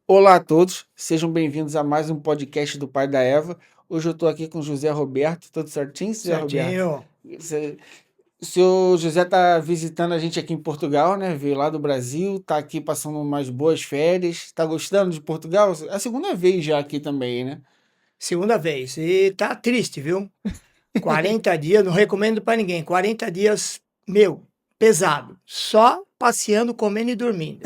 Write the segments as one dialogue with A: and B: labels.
A: Olá a todos, sejam bem-vindos a mais um podcast do Pai da Eva. Hoje eu estou aqui com o José Roberto, tudo certinho, José Roberto?
B: Certinho.
A: Você- O senhor José está visitando a gente aqui em Portugal, né? Veio lá do Brasil, está aqui passando umas boas férias. Está gostando de Portugal? É a segunda vez já aqui também, né?
B: Segunda vez. E tá triste, viu? 40 dias, não recomendo pra ninguém. 40 dias, meu, pesado. Só passeando, comendo e dormindo.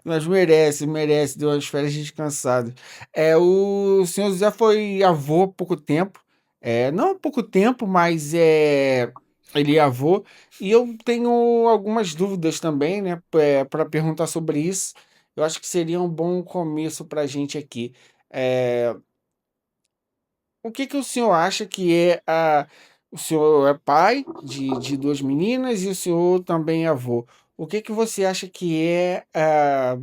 A: Mas merece, deu umas férias descansadas. O senhor José foi avô há pouco tempo. Não há pouco tempo, mas ele é avô. E eu tenho algumas dúvidas também, né, para perguntar sobre isso. Eu acho que seria um bom começo para a gente aqui. É, o que que o senhor acha que é a. O senhor é pai de duas meninas e o senhor também é avô. O que que você acha que é a.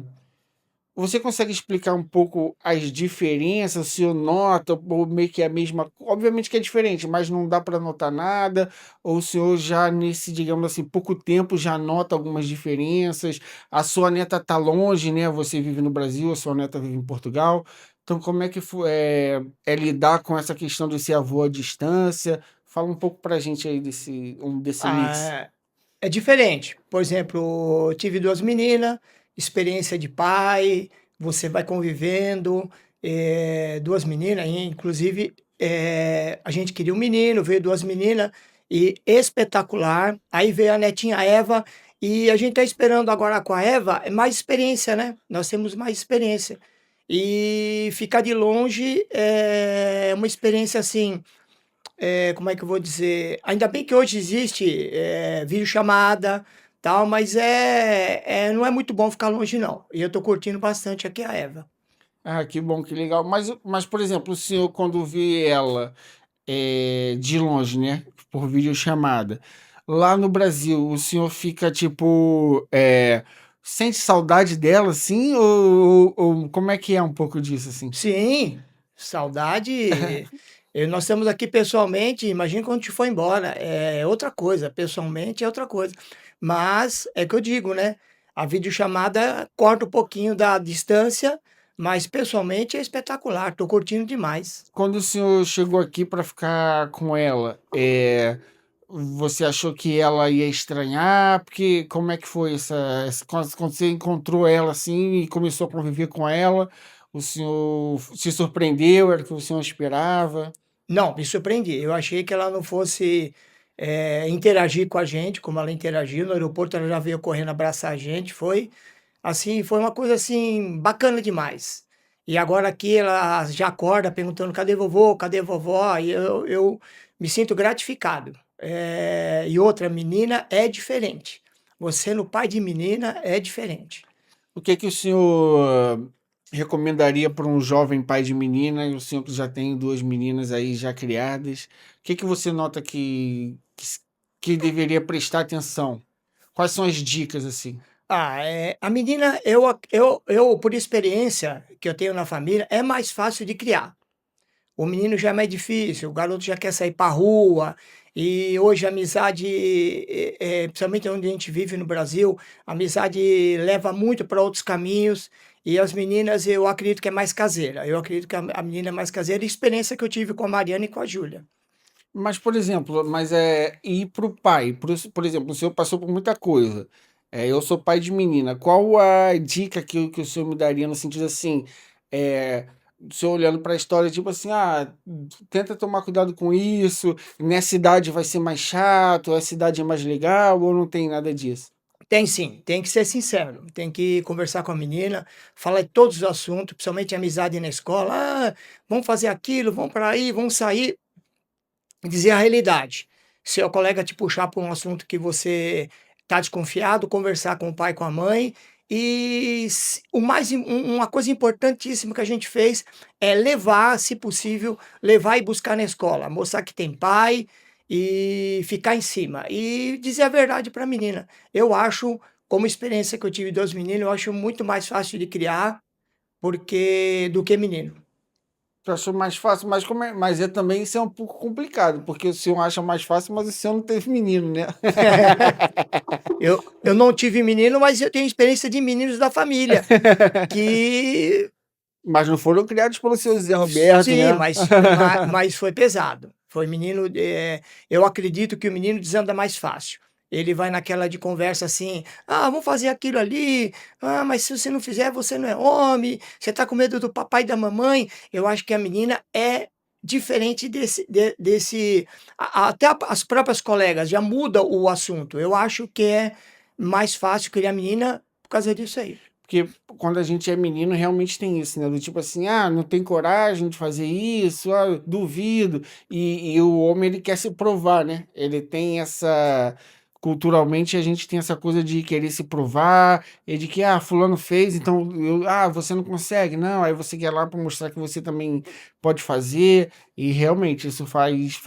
A: Você consegue explicar um pouco as diferenças? O senhor nota, ou meio que é a mesma. Obviamente que é diferente, mas não dá para notar nada. Ou o senhor já nesse, digamos assim, pouco tempo já nota algumas diferenças? A sua neta está longe, né? Você vive no Brasil, a sua neta vive em Portugal. Então, como é que é lidar com essa questão de ser avô à distância? Fala um pouco pra gente aí desse mix.
B: Ah, é diferente. Por exemplo, eu tive duas meninas, experiência de pai, você vai convivendo, duas meninas, inclusive a gente queria um menino, veio duas meninas, e espetacular. Aí veio a netinha Eva, e a gente está esperando agora com a Eva mais experiência, né? Nós temos mais experiência. E ficar de longe é uma experiência assim, como é que eu vou dizer? Ainda bem que hoje existe videochamada, tal, mas não é muito bom ficar longe, não. E eu tô curtindo bastante aqui a Eva.
A: Ah, que bom, que legal. Mas, por exemplo, o senhor, quando vê ela de longe, né? Por videochamada, lá no Brasil, o senhor fica tipo. Sente saudade dela, assim? Ou como é que é um pouco disso, assim?
B: Sim, saudade. Nós estamos aqui pessoalmente, imagina quando te foi embora. É outra coisa, pessoalmente é outra coisa. Mas é que eu digo, né? A videochamada corta um pouquinho da distância, mas pessoalmente é espetacular. Tô curtindo demais.
A: Quando o senhor chegou aqui para ficar com ela, você achou que ela ia estranhar? Porque como é que foi quando você encontrou ela assim e começou a conviver com ela, o senhor se surpreendeu? Era o que o senhor esperava?
B: Não, me surpreendi. Eu achei que ela não fosse, interagir com a gente, como ela interagiu. No aeroporto ela já veio correndo abraçar a gente, foi assim, foi uma coisa, assim, bacana demais. E agora aqui ela já acorda perguntando: "Cadê vovô? Cadê vovó?" E eu me sinto gratificado. E outra, menina é diferente. Você no pai de menina é diferente.
A: O que que o senhor recomendaria para um jovem pai de menina, e o senhor que já tem duas meninas aí já criadas? O que que você nota que deveria prestar atenção? Quais são as dicas assim?
B: A menina, eu, por experiência que eu tenho na família, é mais fácil de criar. O menino já é mais difícil, o garoto já quer sair para rua, e hoje a amizade, principalmente onde a gente vive no Brasil, a amizade leva muito para outros caminhos, e as meninas eu acredito que é mais caseira. Eu acredito que a menina é mais caseira, e a experiência que eu tive com a Mariana e com a Júlia.
A: Mas, por exemplo, ir para o pai, por exemplo, o senhor passou por muita coisa. Eu sou pai de menina. Qual a dica que o senhor me daria no sentido assim, o senhor olhando para a história, tipo assim, tenta tomar cuidado com isso, nessa idade vai ser mais chato, essa idade é mais legal, ou não tem nada disso?
B: Tem sim, tem que ser sincero, tem que conversar com a menina, falar de todos os assuntos, principalmente amizade na escola. Vamos fazer aquilo, vamos para aí, vamos sair. Dizer a realidade. Se o colega te puxar para um assunto que você está desconfiado, conversar com o pai, com a mãe. E uma coisa importantíssima que a gente fez é levar, se possível, levar e buscar na escola, mostrar que tem pai e ficar em cima. E dizer a verdade para a menina. Eu acho, como experiência que eu tive dos meninos, eu acho muito mais fácil de criar do que menino.
A: Tu achou mais fácil, mas, mas é também isso é um pouco complicado, porque o senhor acha mais fácil, mas o senhor não teve menino, né?
B: Eu não tive menino, mas eu tenho experiência de meninos da família, que
A: Mas não foram criados pelo seu Zé Roberto,
B: sim,
A: né?
B: mas foi pesado. Foi menino, eu acredito que o menino desanda mais fácil. Ele vai naquela de conversa assim: "Ah, vamos fazer aquilo ali. Ah, mas se você não fizer, você não é homem. Você tá com medo do papai e da mamãe". Eu acho que a menina é diferente desse até as próprias colegas já muda o assunto. Eu acho que é mais fácil criar menina por causa disso aí.
A: Porque quando a gente é menino, realmente tem isso, né? Do tipo assim, ah, não tem coragem de fazer isso, ah, duvido. E o homem, ele quer se provar, né? Ele tem essa. Culturalmente, a gente tem essa coisa de querer se provar, e de que, ah, fulano fez, então, você não consegue, não. Aí você quer lá para mostrar que você também pode fazer, e realmente isso faz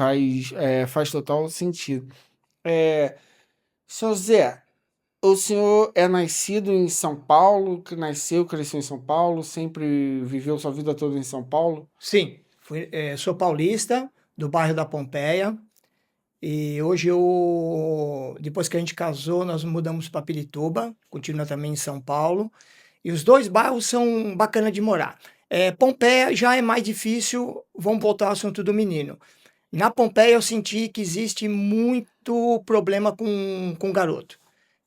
A: total sentido. É, seu Zé. O senhor é nascido em São Paulo, que nasceu, cresceu em São Paulo, sempre viveu sua vida toda em São Paulo?
B: Sim, sou paulista, do bairro da Pompeia, e hoje depois que a gente casou, nós mudamos para Pirituba, continua também em São Paulo, e os dois bairros são bacana de morar. Pompeia já é mais difícil, vamos voltar ao assunto do menino. Na Pompeia eu senti que existe muito problema com garoto.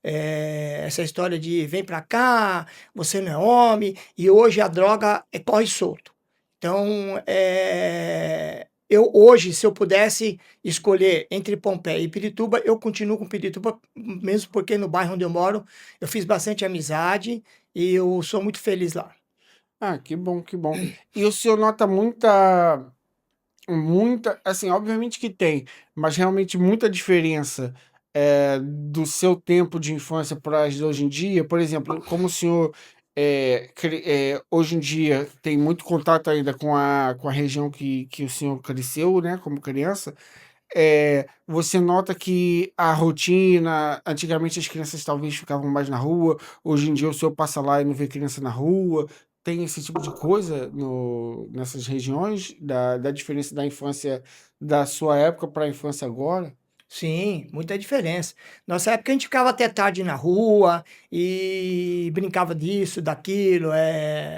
B: Essa história de vem pra cá, você não é homem, e hoje a droga corre solto. Então, eu hoje, se eu pudesse escolher entre Pompeia e Pirituba, eu continuo com Pirituba, mesmo porque no bairro onde eu moro, eu fiz bastante amizade e eu sou muito feliz lá.
A: Ah, que bom, que bom. E o senhor nota muita, assim, obviamente que tem, mas realmente muita diferença do seu tempo de infância para as de hoje em dia. Por exemplo, como o senhor hoje em dia tem muito contato ainda com a região que o senhor cresceu, né, como criança. Você nota que a rotina, antigamente as crianças talvez ficavam mais na rua, hoje em dia o senhor passa lá e não vê criança na rua. Tem esse tipo de coisa nessas regiões, da diferença da infância da sua época para a infância agora?
B: Sim, muita diferença. Nossa época a gente ficava até tarde na rua e brincava disso, daquilo,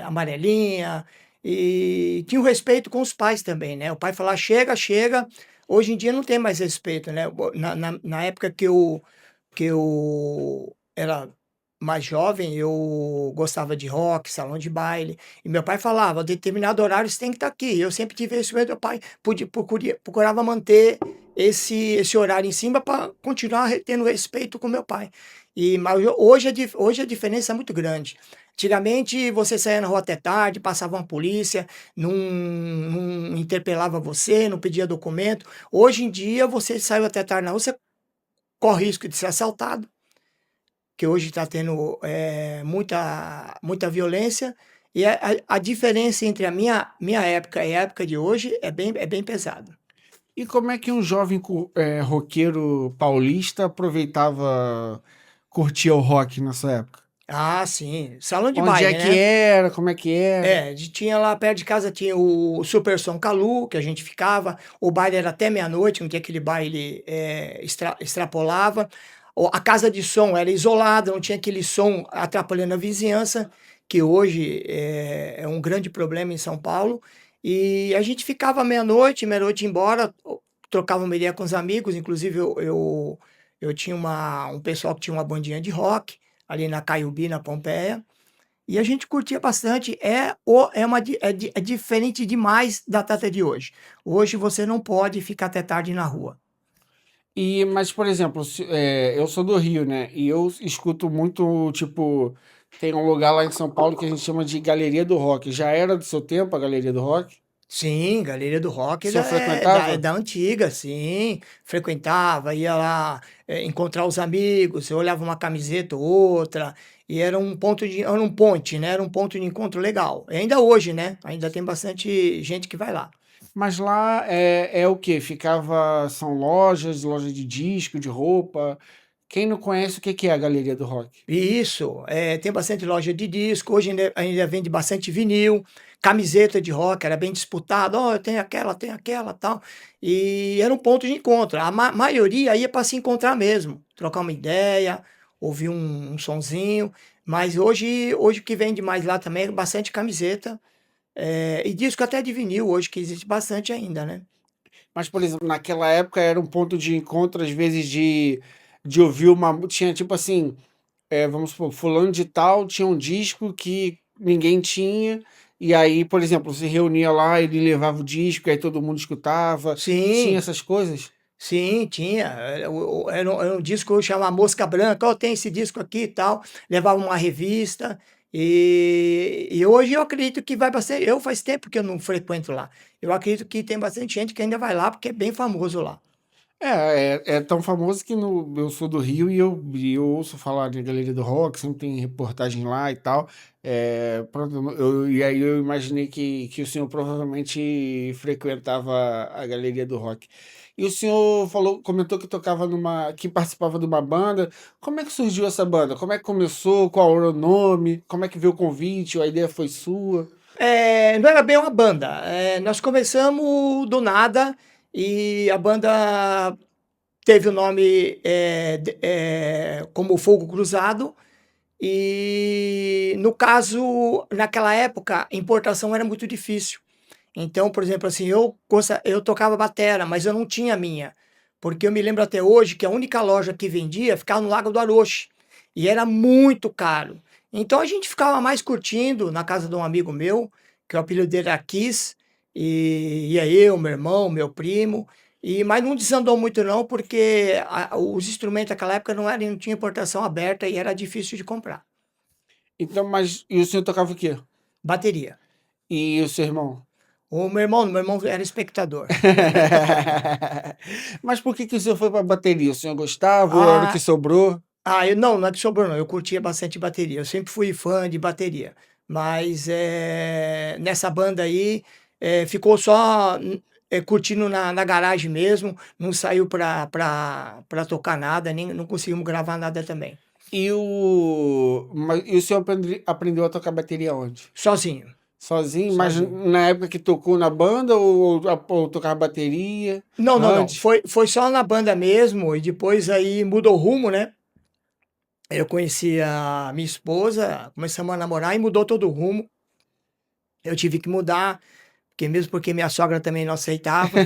B: amarelinha, e tinha o respeito com os pais também, né? O pai falava, chega, chega. Hoje em dia não tem mais respeito, né? Na época que eu era mais jovem, eu gostava de rock, salão de baile, e meu pai falava, determinado horário você tem que estar aqui. Eu sempre tive isso, meu pai procurava manter esse horário em cima para continuar tendo respeito com meu pai. Mas hoje, hoje a diferença é muito grande. Antigamente você saía na rua até tarde, passava uma polícia, não interpelava você, não pedia documento. Hoje em dia você saiu até tarde na rua, você corre risco de ser assaltado, que hoje está tendo muita violência. E a diferença entre a minha época e a época de hoje é bem pesada.
A: E como é que um jovem roqueiro paulista aproveitava, curtia o rock na sua época?
B: Ah, sim. Salão de
A: Onde é
B: baile,
A: que
B: né?
A: era? Como é que era?
B: Tinha lá perto de casa, tinha o Super Som Calu, que a gente ficava. O baile era até meia-noite, não tinha aquele baile extrapolava. A casa de som era isolada, não tinha aquele som atrapalhando a vizinhança, que hoje é um grande problema em São Paulo. E a gente ficava meia-noite ia embora, trocava uma ideia com os amigos. Inclusive, eu tinha um pessoal que tinha uma bandinha de rock ali na Caiubi, na Pompeia. E a gente curtia bastante. É diferente demais da data de hoje. Hoje você não pode ficar até tarde na rua.
A: Mas, por exemplo, eu sou do Rio, né? E eu escuto muito, tipo, tem um lugar lá em São Paulo que a gente chama de Galeria do Rock. Já era do seu tempo a Galeria do Rock?
B: Sim, Galeria do Rock
A: O
B: é
A: senhor
B: da, é da, é
A: frequentava?
B: da antiga, sim. Frequentava, ia lá encontrar os amigos, eu olhava uma camiseta ou outra, e era um ponte, né? Era um ponto de encontro legal. E ainda hoje, né? Ainda tem bastante gente que vai lá.
A: Mas lá é o quê? São lojas de disco, de roupa. Quem não conhece, o que que é a Galeria do Rock?
B: Isso, tem bastante loja de disco, hoje ainda vende bastante vinil, camiseta de rock, era bem disputado, "Ó, eu tenho aquela, tal", e era um ponto de encontro. A maioria ia para se encontrar mesmo, trocar uma ideia, ouvir um sonzinho, mas hoje o que vende mais lá também é bastante camiseta, e disco até de vinil hoje, que existe bastante ainda, né.
A: Mas, por exemplo, naquela época era um ponto de encontro, às vezes, de ouvir uma. Tinha tipo assim, vamos supor, fulano de tal tinha um disco que ninguém tinha, e aí, por exemplo, se reunia lá, ele levava o disco, e aí todo mundo escutava. Tinha
B: Sim.
A: essas coisas?
B: Sim, tinha. Era um disco chamado Mosca Branca, "Ó, tem esse disco aqui e tal", levava uma revista, e hoje eu acredito que vai bastante, eu faz tempo que eu não frequento lá. Eu acredito que tem bastante gente que ainda vai lá, porque é bem famoso lá.
A: É tão famoso que eu sou do Rio e eu ouço falar de Galeria do Rock, sempre tem reportagem lá e tal. Pronto, e aí eu imaginei que o senhor provavelmente frequentava a Galeria do Rock. E o senhor comentou que que participava de uma banda. Como é que surgiu essa banda? Como é que começou? Qual era o nome? Como é que veio o convite? A ideia foi sua?
B: Não era bem uma banda, nós começamos do nada, e a banda teve o nome, como Fogo Cruzado. E no caso, naquela época, importação era muito difícil. Então, por exemplo, assim, eu tocava batera, mas eu não tinha a minha, porque eu me lembro até hoje que a única loja que vendia ficava no Lago do Aroche, e era muito caro. Então a gente ficava mais curtindo na casa de um amigo meu, que o apelido dele era Kiss, e ia eu, meu irmão, meu primo, mas não desandou muito não, porque os instrumentos naquela época não tinha importação aberta e era difícil de comprar.
A: Então, e o senhor tocava o quê?
B: Bateria.
A: E o seu irmão?
B: O meu irmão era espectador.
A: Mas por que que o senhor foi para bateria? O senhor gostava ou era o que
B: Ah,
A: sobrou?
B: não é que sobrou não, eu curtia bastante bateria, eu sempre fui fã de bateria, mas, nessa banda aí, ficou só, curtindo na garagem mesmo, não saiu pra tocar nada, nem não conseguimos gravar nada também,
A: E o senhor aprendeu a tocar bateria onde?
B: sozinho,
A: Sozinho? Mas
B: sozinho.
A: na época que tocou na banda ou tocava bateria
B: Não, não, não,
A: antes?
B: foi só na banda mesmo, e depois aí mudou o rumo, né. Eu conheci a minha esposa, começamos a namorar e mudou todo o rumo. Eu tive que mudar, porque minha sogra também não aceitava.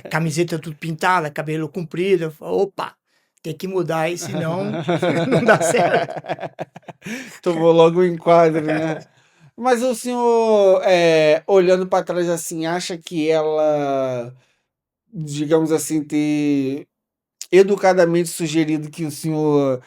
B: Camiseta tudo pintada, cabelo comprido. Eu falei: "Opa, tem que mudar aí, senão não dá certo".
A: Tomou logo um enquadro, né? Mas o senhor, olhando para trás assim, acha que ela, digamos assim, ter educadamente sugerido que o senhor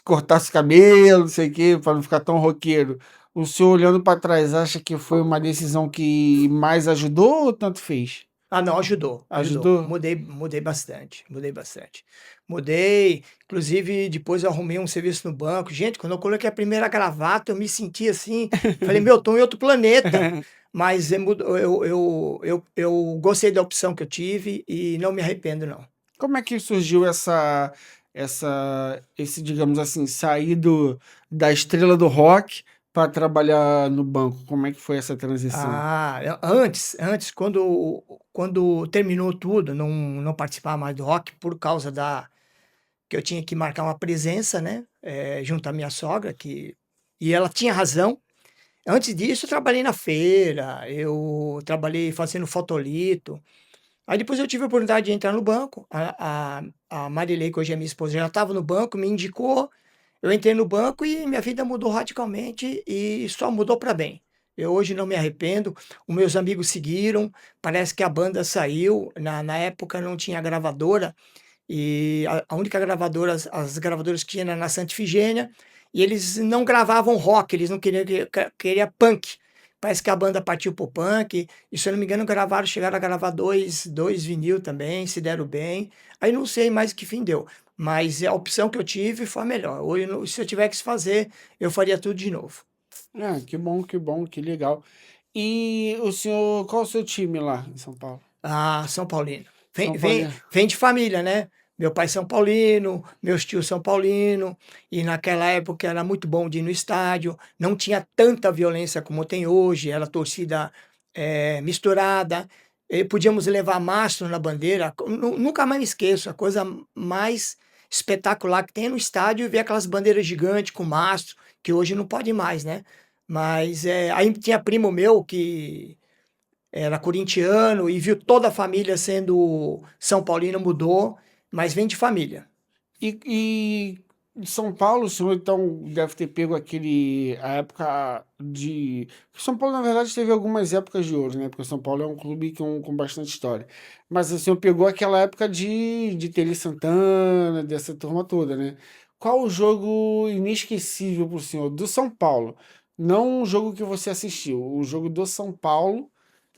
A: cortasse o cabelo, não sei o quê, para não ficar tão roqueiro. O senhor, olhando para trás, acha que foi uma decisão que mais ajudou ou tanto fez?
B: Ah, não, ajudou, ajudou.
A: Ajudou?
B: Mudei bastante, mudei bastante. Mudei, inclusive depois eu arrumei um serviço no banco. Gente, quando eu coloquei a primeira gravata, eu me senti assim, falei: "Meu, tô em outro planeta". Mas mudou, eu gostei da opção que eu tive e não me arrependo não.
A: Como é que surgiu esse, digamos assim, sair da estrela do rock para trabalhar no banco? Como é que foi essa transição?
B: Antes, quando terminou tudo, não participava mais do rock por causa que eu tinha que marcar uma presença, né, junto à minha sogra, e ela tinha razão. Antes disso eu trabalhei na feira, eu trabalhei fazendo fotolito, aí depois eu tive a oportunidade de entrar no banco, a Marilei, que hoje é minha esposa, já estava no banco, me indicou, eu entrei no banco e minha vida mudou radicalmente e só mudou para bem. Eu hoje não me arrependo, os meus amigos seguiram, parece que a banda saiu, na época não tinha gravadora, e a única gravadora, as gravadoras que tinha era na Santa Efigênia, e eles não gravavam rock, eles não queriam, queria punk. Parece que a banda partiu pro punk, e se eu não me engano chegaram a gravar dois vinil também, se deram bem. Aí não sei mais que fim deu, mas a opção que eu tive foi a melhor. Hoje, se eu tiver que fazer, eu faria tudo de novo.
A: Ah, que bom, que legal. E o senhor, qual o seu time lá em São Paulo?
B: Ah, São Paulino. Vem,
A: São Paulo.
B: vem, vem de família, né? Meu pai São Paulino, meus tios São Paulino, e naquela época era muito bom de ir no estádio, não tinha tanta violência como tem hoje, era torcida misturada, podíamos levar mastro na bandeira, nunca mais me esqueço, a coisa mais espetacular que tem no estádio é ver aquelas bandeiras gigantes com mastro, que hoje não pode mais, né? Mas aí tinha primo meu que era corintiano e viu toda a família sendo São Paulino, mudou, mas vem de família.
A: E em São Paulo, o senhor então deve ter pego a época de. São Paulo, na verdade, teve algumas épocas de ouro, né? Porque São Paulo é um clube com bastante história. Mas o senhor pegou aquela época de Tele Santana, dessa turma toda, né? Qual o jogo inesquecível pro senhor do São Paulo? Não o jogo que você assistiu, o jogo do São Paulo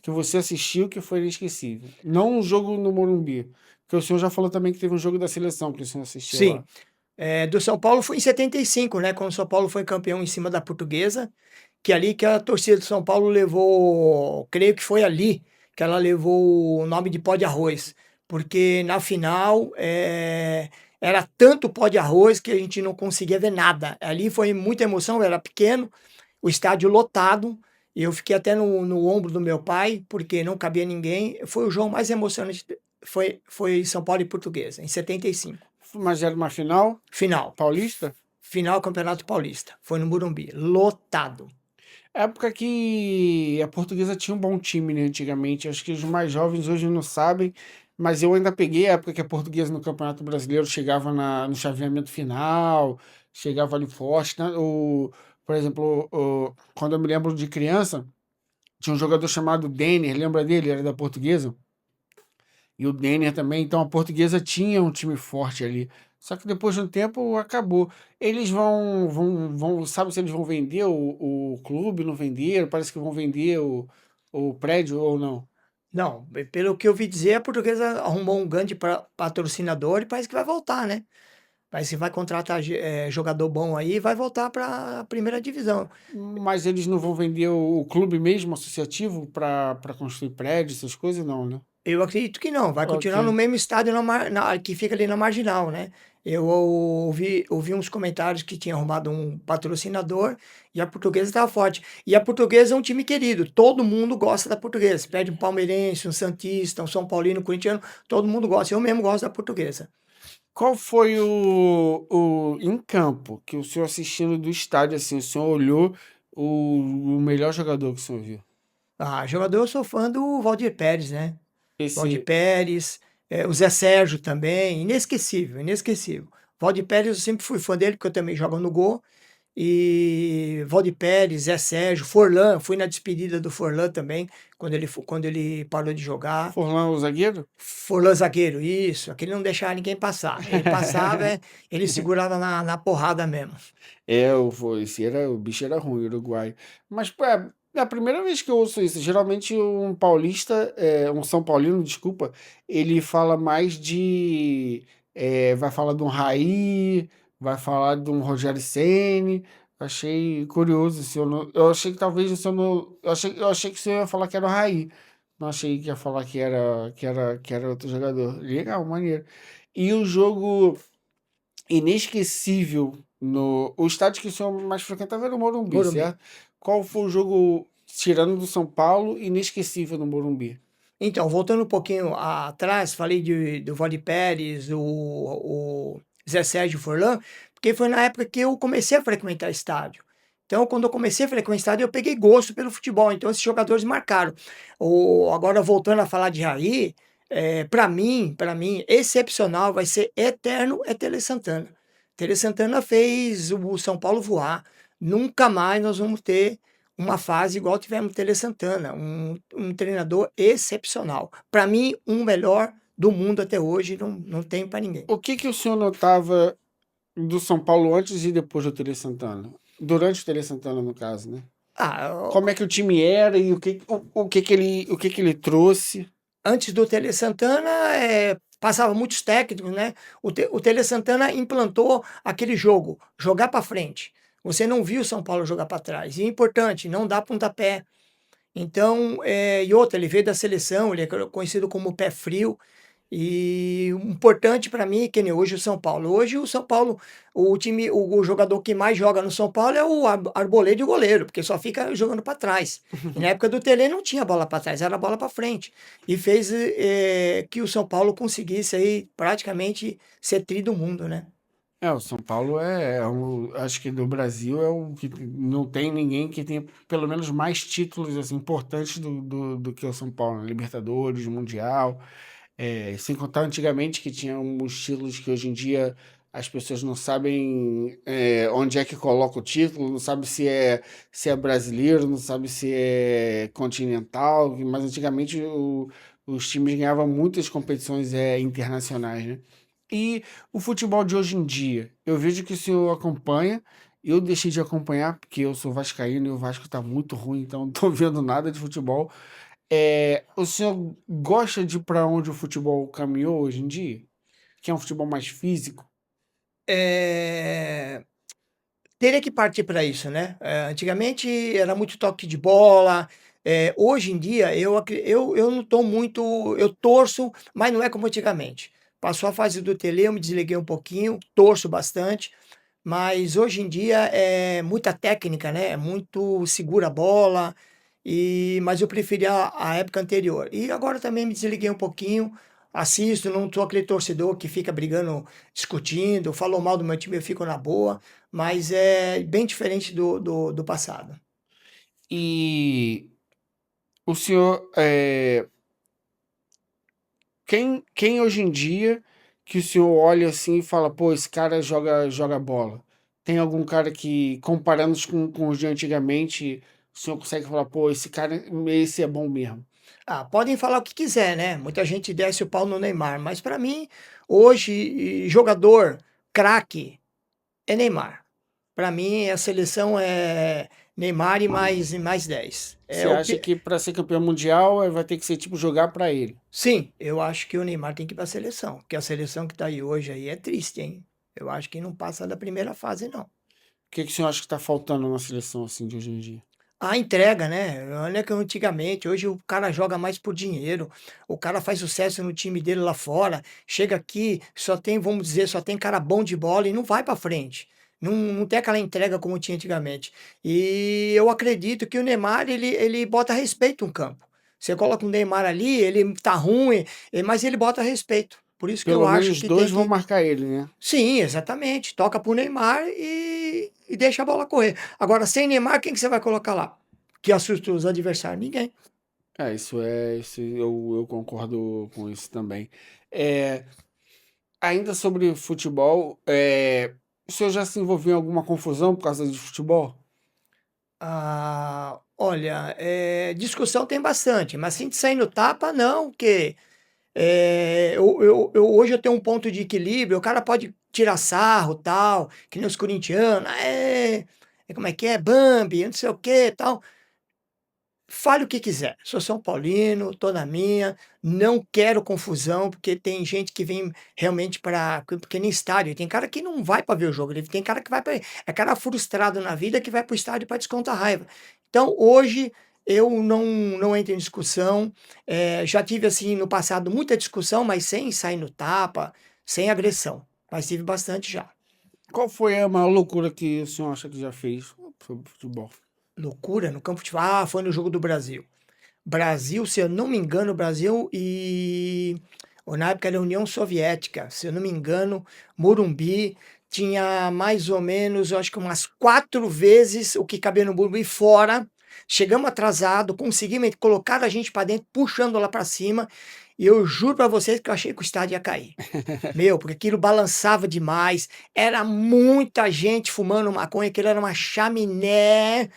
A: que você assistiu que foi inesquecível. Não um jogo no Morumbi. Porque o senhor já falou também que teve um jogo da seleção que o senhor assistiu
B: Sim,
A: lá.
B: do São Paulo foi em 75, né? Quando o São Paulo foi campeão em cima da Portuguesa, que ali que a torcida do São Paulo levou, creio que foi ali que ela levou o nome de pó de arroz, porque na final era tanto pó de arroz que a gente não conseguia ver nada. Ali foi muita emoção, eu era pequeno, o estádio lotado, e eu fiquei até no ombro do meu pai, porque não cabia ninguém. Foi o jogo mais emocionante, foi São Paulo e Portuguesa, em 75.
A: Mas era uma final
B: Final.
A: paulista?
B: Final Campeonato Paulista. Foi no Morumbi. Lotado.
A: Época que a Portuguesa tinha um bom time, né, antigamente. Acho que os mais jovens hoje não sabem, mas eu ainda peguei a época que a Portuguesa no Campeonato Brasileiro chegava no chaveamento final, chegava ali forte, né? Por exemplo, quando eu me lembro de criança, tinha um jogador chamado Denner, lembra dele? Era da Portuguesa. E o Denner também, então a Portuguesa tinha um time forte ali. Só que depois de um tempo acabou. Eles sabe se eles vão vender o clube, não venderam? Parece que vão vender o prédio ou não.
B: Não, pelo que eu ouvi dizer, a Portuguesa arrumou um grande patrocinador e parece que vai voltar, né? Parece que vai contratar jogador bom aí e vai voltar para a primeira divisão.
A: Mas eles não vão vender o clube mesmo, associativo, para construir prédios, essas coisas, não, né?
B: Eu acredito que não, vai
A: Ok.
B: continuar no mesmo estádio que fica ali na Marginal, né? Eu ouvi uns comentários que tinha arrumado um patrocinador e a Portuguesa estava forte. E a Portuguesa é um time querido, todo mundo gosta da Portuguesa. Pede um palmeirense, um santista, um São Paulino, um corintiano, todo mundo gosta. Eu mesmo gosto da Portuguesa.
A: Qual foi em campo que o senhor assistindo do estádio, assim, o senhor olhou o melhor jogador que o senhor viu?
B: Ah, jogador, eu sou fã do Valdir Pérez, né? Valdir
A: Esse,
B: Pérez, o Zé Sérgio também, inesquecível, inesquecível. Valdir Pérez, eu sempre fui fã dele, porque eu também jogo no gol. E Valdir Pérez, Zé Sérgio, Forlan, fui na despedida do Forlan também, quando ele parou de jogar.
A: Forlan, o zagueiro?
B: Forlan zagueiro, isso, aquele não deixava ninguém passar. Ele passava, ele segurava na porrada mesmo.
A: O bicho era ruim, o Uruguai. Mas, pô, é a primeira vez que eu ouço isso. Geralmente um paulista, um São Paulino, desculpa, ele fala mais vai falar de um Raí, vai falar de um Rogério Ceni. Achei curioso. Se eu, não, eu achei que talvez o senhor não. Eu achei que o senhor ia falar que era o Raí. Não achei que ia falar que era outro jogador. Legal, maneiro. E o jogo inesquecível o estádio que o senhor mais frequentava era o Morumbi,
B: Morumbi.
A: certo? Qual foi o jogo, tirando do São Paulo, inesquecível no Morumbi?
B: Então, voltando um pouquinho atrás, falei do Valdir Pérez, o Zé Sérgio Forlan, porque foi na época que eu comecei a frequentar estádio. Então, quando eu comecei a frequentar estádio, eu peguei gosto pelo futebol. Então, esses jogadores marcaram. Agora, voltando a falar de Raí, para mim, excepcional, vai ser eterno, é Tele Santana. Tele Santana fez o São Paulo voar. Nunca mais nós vamos ter uma fase igual tivemos Tele Santana, um treinador excepcional. Para mim, um melhor do mundo até hoje, não tem para ninguém.
A: O que que o senhor notava do São Paulo antes e depois do Tele Santana? Durante o Tele Santana, no caso, né?
B: Ah,
A: Como é que o time era e o que que ele trouxe?
B: antes do Tele Santana, passava muitos técnicos, né? O Tele Santana implantou aquele jogo, jogar para frente. Você não viu o São Paulo jogar para trás. E é importante, não dá pontapé. Então, e outra, ele veio da seleção, ele é conhecido como pé frio. E o importante para mim, que nem hoje o São Paulo. Hoje o São Paulo, o time, o jogador que mais joga no São Paulo é o Arboleda de goleiro, porque só fica jogando para trás. E na época do Tele não tinha bola para trás, era bola para frente. E fez que o São Paulo conseguisse aí praticamente ser tri do mundo, né?
A: O São Paulo acho que do Brasil é o que não tem ninguém que tenha pelo menos mais títulos assim, importantes do que o São Paulo, né? Libertadores, Mundial. Sem contar antigamente que tinha uns títulos que hoje em dia as pessoas não sabem onde é que coloca o título, não sabe se é brasileiro, não sabe se é continental, mas antigamente os times ganhavam muitas competições internacionais, né? E o futebol de hoje em dia, eu vejo que o senhor acompanha, eu deixei de acompanhar porque eu sou vascaíno e o Vasco tá muito ruim, então não tô vendo nada de futebol. O senhor gosta de para onde o futebol caminhou hoje em dia? Que é um futebol mais físico?
B: É, teria que partir para isso, né? Antigamente era muito toque de bola. Hoje em dia eu não estou muito. Eu torço, mas não é como antigamente. Passou a fase do tele, eu me desliguei um pouquinho, torço bastante, mas hoje em dia é muita técnica, né? É muito segura a bola, mas eu preferia a época anterior. E agora também me desliguei um pouquinho, assisto, não sou aquele torcedor que fica brigando, discutindo, falou mal do meu time, eu fico na boa, mas é bem diferente do passado.
A: E o senhor, quem hoje em dia que o senhor olha assim e fala, pô, esse cara joga bola? Tem algum cara que, comparando com os de antigamente, o senhor consegue falar, pô, esse é bom mesmo?
B: Ah, podem falar o que quiser, né? Muita gente desce o pau no Neymar, mas para mim, hoje, jogador craque é Neymar. Para mim, a seleção é Neymar e mais 10.
A: Você acha que para ser campeão mundial vai ter que ser tipo jogar para ele?
B: Sim, eu acho que o Neymar tem que ir para a seleção, porque a seleção que está aí hoje aí é triste, hein? Eu acho que não passa da primeira fase, não.
A: O que o senhor acha que está faltando na seleção assim de hoje em dia?
B: A entrega, né? Olha que antigamente, hoje o cara joga mais por dinheiro, o cara faz sucesso no time dele lá fora, chega aqui, só tem, vamos dizer, só tem cara bom de bola e não vai para frente. Não tem aquela entrega como tinha antigamente. E eu acredito que o Neymar, ele bota respeito no campo. Você coloca o Neymar ali, ele tá ruim, mas ele bota respeito. Por isso que eu
A: Pelo
B: acho
A: menos
B: que tem
A: dois vão
B: que.
A: marcar ele, né?
B: Sim, exatamente. Toca pro Neymar e deixa a bola correr. Agora, sem Neymar, quem que você vai colocar lá? Que assusta os adversários? Ninguém.
A: Isso eu concordo com isso também. É, ainda sobre futebol, o senhor já se envolveu em alguma confusão por causa de futebol?
B: Olha, discussão tem bastante, mas assim de sair no tapa, não, porque hoje eu tenho um ponto de equilíbrio, o cara pode tirar sarro, tal, que nem os corintianos, como é que é, Bambi, não sei o que, tal. Fale o que quiser. Sou São Paulino, tô na minha, não quero confusão, porque tem gente que vem realmente para porque nem estádio, tem cara que não vai para ver o jogo, tem cara que vai para é cara frustrado na vida que vai para o estádio para descontar a raiva. Então hoje eu não entro em discussão, já tive assim no passado muita discussão, mas sem sair no tapa, sem agressão, mas tive bastante já.
A: Qual foi a maior loucura que o senhor acha que já fez sobre futebol?
B: Loucura no campo de futebol, foi no jogo do Brasil. Brasil, se eu não me engano, Brasil ou na época era a União Soviética, se eu não me engano, Morumbi tinha mais ou menos, eu acho que umas 4 vezes o que cabia no Morumbi fora. Chegamos atrasado, conseguimos colocar a gente para dentro, puxando lá para cima, e eu juro para vocês que eu achei que o estádio ia cair. Meu, porque aquilo balançava demais, era muita gente fumando maconha, aquilo era uma chaminé.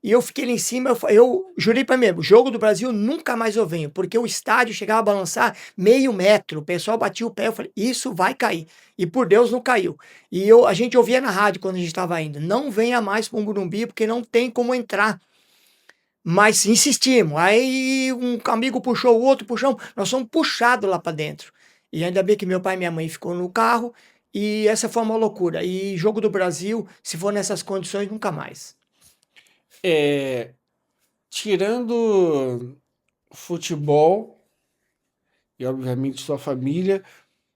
B: E eu fiquei lá em cima, eu jurei para mim, o jogo do Brasil nunca mais eu venho, porque o estádio chegava a balançar meio metro, o pessoal batia o pé, eu falei, isso vai cair. E por Deus não caiu. E a gente ouvia na rádio quando a gente estava indo, não venha mais para o Morumbi, porque não tem como entrar. Mas insistimos. Aí um amigo puxou o outro, puxamos, nós fomos puxados lá para dentro. E ainda bem que meu pai e minha mãe ficou no carro, e essa foi uma loucura. E jogo do Brasil, se for nessas condições, nunca mais.
A: É, tirando futebol, e obviamente sua família.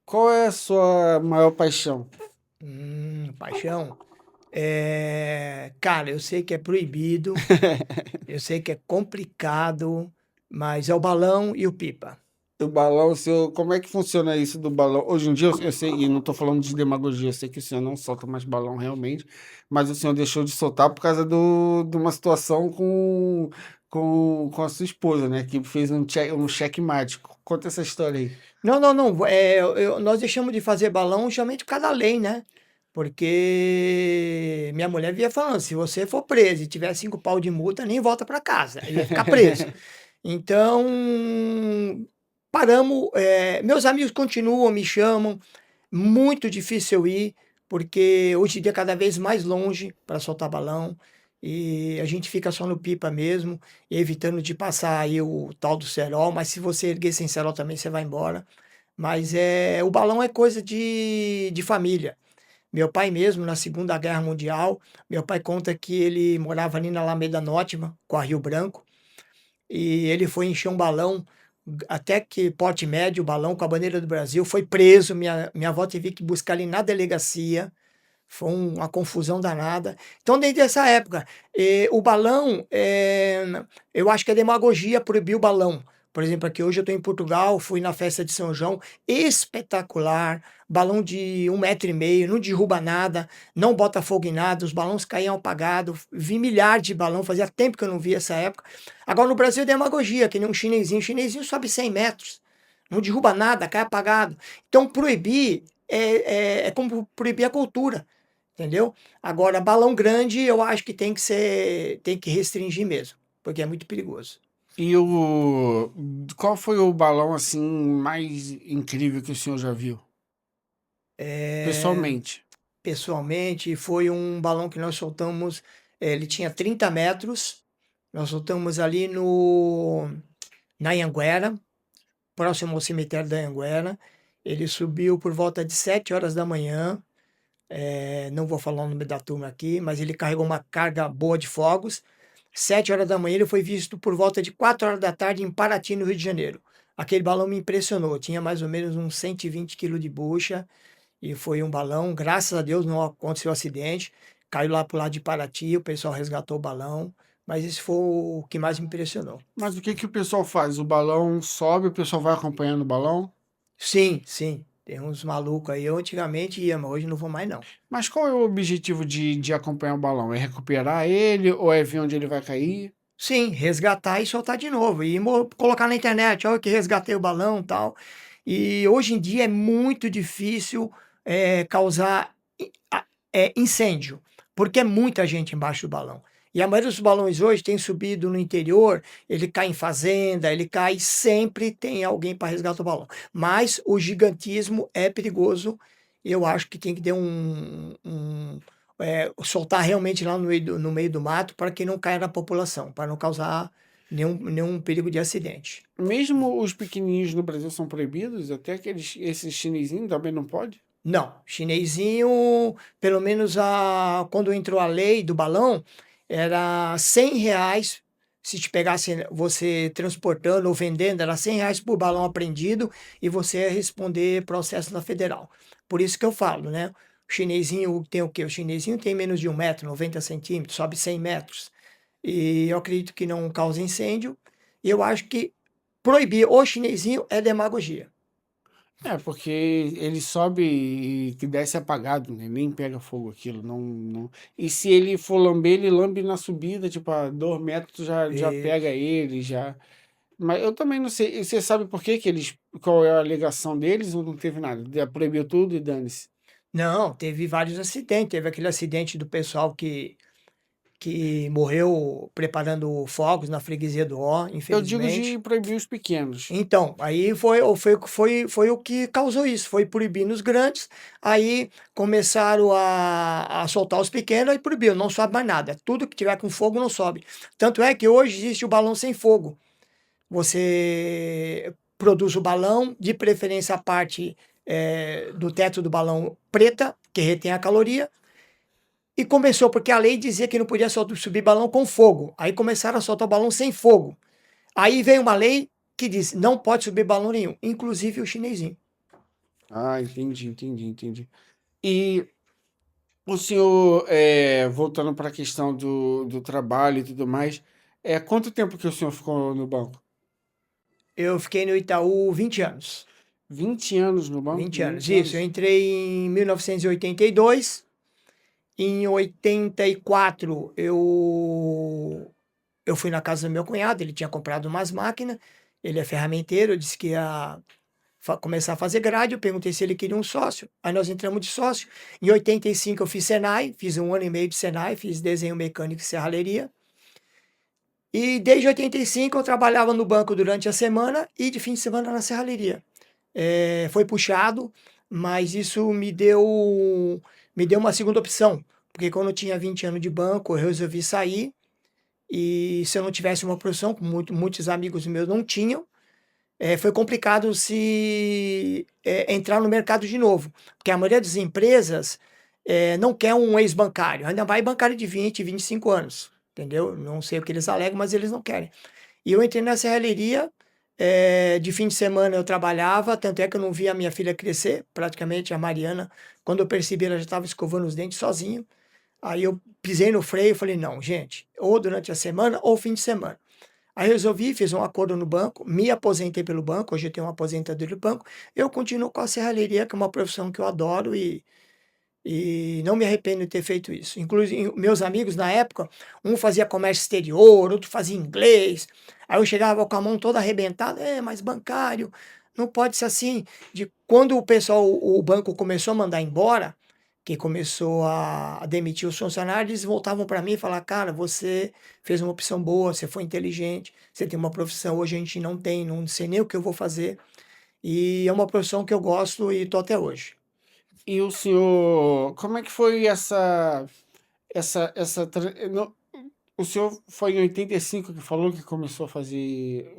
A: Qual é a sua maior paixão?
B: Paixão. Cara, eu sei que é proibido, eu sei que é complicado, mas é o balão e o pipa.
A: O balão, o senhor, como é que funciona isso do balão? Hoje em dia, eu sei, e não estou falando de demagogia, eu sei que o senhor não solta mais balão realmente, mas o senhor deixou de soltar por causa de uma situação com a sua esposa, né? Que fez um checkmate. Conta essa história aí.
B: Não, não, não. Nós deixamos de fazer balão justamente por causa da lei, né? Porque minha mulher via falando, se você for preso e tiver 5 pau de multa, nem volta para casa, ia ficar preso. Então, paramos. Meus amigos continuam, me chamam, muito difícil eu ir, porque hoje em dia é cada vez mais longe para soltar balão, e a gente fica só no pipa mesmo, evitando de passar aí o tal do cerol, mas se você erguer sem cerol também você vai embora. Mas o balão é coisa de família. Meu pai mesmo, na Segunda Guerra Mundial, meu pai conta que ele morava ali na Alameda Nótima, com a Rio Branco, e ele foi encher um balão, até que porte médio, o balão com a bandeira do Brasil, foi preso, minha avó teve que buscar ele na delegacia, foi uma confusão danada. Então, desde essa época, o balão, eu acho que é demagogia proibir o balão. Por exemplo, aqui hoje eu estou em Portugal, fui na festa de São João, espetacular, balão de 1,5 m, não derruba nada, não bota fogo em nada, os balões caíam apagados, vi milhares de balão, fazia tempo que eu não via essa época. Agora no Brasil é demagogia, que nem o chinesinho sobe 100 metros, não derruba nada, cai apagado. Então proibir é como proibir a cultura. Entendeu? Agora, balão grande, eu acho que tem que restringir mesmo, porque é muito perigoso.
A: E qual foi o balão assim mais incrível que o senhor já viu?
B: É,
A: Pessoalmente.
B: pessoalmente, foi um balão que nós soltamos, ele tinha 30 metros, nós soltamos ali na Anhanguera, próximo ao cemitério da Anhanguera. Ele subiu por volta de 7 horas da manhã, não vou falar o nome da turma aqui, mas ele carregou uma carga boa de fogos. 7 horas da manhã ele foi visto por volta de 4 horas da tarde em Paraty, no Rio de Janeiro. Aquele balão me impressionou, tinha mais ou menos uns 120 quilos de bucha, e foi um balão, graças a Deus não aconteceu acidente, caiu lá pro lado de Paraty, o pessoal resgatou o balão, mas esse foi o que mais me impressionou.
A: Mas o que que o pessoal faz? O balão sobe, o pessoal vai acompanhando o balão?
B: Sim, sim, tem uns malucos aí, eu antigamente ia, mas hoje não vou mais não.
A: Mas qual é o objetivo de acompanhar o balão? É recuperar ele ou é ver onde ele vai cair?
B: Sim, resgatar e soltar de novo, e colocar na internet, olha que resgatei o balão e tal. E hoje em dia é muito difícil causar incêndio, porque é muita gente embaixo do balão. E a maioria dos balões hoje tem subido no interior, ele cai em fazenda, ele cai, sempre tem alguém para resgatar o balão. Mas o gigantismo é perigoso, eu acho que tem que ter soltar realmente lá no meio do mato para que não caia na população, para não causar nenhum perigo de acidente.
A: Mesmo os pequenininhos no Brasil são proibidos? Até esses chinesinhos também não pode?
B: Não, chinesinho, pelo menos quando entrou a lei do balão, era R$ 100, se te pegasse você transportando ou vendendo, era R$ 100 por balão apreendido e você ia responder processo na federal. Por isso que eu falo, né? O chinesinho tem o quê? O chinesinho tem menos de 1 m, 90 centímetros, sobe 100 metros. E eu acredito que não causa incêndio. E eu acho que proibir o chinesinho é demagogia.
A: É, porque ele sobe e que desce apagado, né? Nem pega fogo aquilo, não, não. E se ele for lamber, ele lambe na subida, tipo, a 2 metros já
B: E,
A: pega ele, já. Mas eu também não sei. E você sabe por que que eles, qual é a alegação deles ou não teve nada? Proibiu tudo e dane-se.
B: não, teve vários acidentes. Teve aquele acidente do pessoal que morreu preparando fogos na freguesia do Ó,
A: Eu digo de
B: infelizmente.
A: proibir os pequenos.
B: Então, aí foi o que causou isso, foi proibindo os grandes, aí começaram a soltar os pequenos, aí proibiu, não sobe mais nada, tudo que tiver com fogo não sobe. Tanto é que hoje existe o balão sem fogo. Você produz o balão, de preferência a parte do teto do balão preta, que retém a caloria, e começou porque a lei dizia que não podia subir balão com fogo, aí começaram a soltar o balão sem fogo. Aí veio uma lei, que diz, não pode subir balão nenhum, inclusive o chinesinho.
A: Ah, entendi. E o senhor, voltando para a questão do trabalho e tudo mais, quanto tempo que o senhor ficou no banco?
B: Eu fiquei no Itaú 20 anos.
A: 20 anos no banco?
B: 20 anos,
A: 20
B: isso. Eu
A: anos?
B: entrei em 1982. Em 84, eu fui na casa do meu cunhado, ele tinha comprado umas máquinas, ele é ferramenteiro, eu disse que ia começar a fazer grade, eu perguntei se ele queria um sócio, aí nós entramos de sócio. Em 85 eu fiz Senai, fiz um ano e meio de Senai, fiz desenho mecânico e serralheria. E desde 85 eu trabalhava no banco durante a semana e de fim de semana na serralheria. Foi puxado, mas isso me deu uma segunda opção, porque quando eu tinha 20 anos de banco, eu resolvi sair, e se eu não tivesse uma profissão, como muitos amigos meus não tinham, foi complicado se entrar no mercado de novo, porque a maioria das empresas não quer um ex-bancário, ainda vai bancário de 20, 25 anos, entendeu? Não sei o que eles alegam, mas eles não querem. E eu entrei na serralheria, de fim de semana eu trabalhava, tanto é que eu não via a minha filha crescer, praticamente a Mariana, quando eu percebi ela já estava escovando os dentes sozinho. Aí eu pisei no freio e falei, não, gente, ou durante a semana ou fim de semana. Aí resolvi, fiz um acordo no banco, me aposentei pelo banco, hoje eu tenho uma aposentadoria do banco, eu continuo com a serralheria, que é uma profissão que eu adoro, e não me arrependo de ter feito isso. Inclusive, meus amigos na época, um fazia comércio exterior, outro fazia inglês. Aí eu chegava com a mão toda arrebentada, mas bancário, não pode ser assim. Quando o banco começou a mandar embora, que começou a demitir os funcionários, eles voltavam para mim e falavam, cara, você fez uma opção boa, você foi inteligente, você tem uma profissão, hoje a gente não tem, não sei nem o que eu vou fazer. E é uma profissão que eu gosto e estou até hoje.
A: E o senhor, como é que foi o senhor foi em 85 que falou que começou a fazer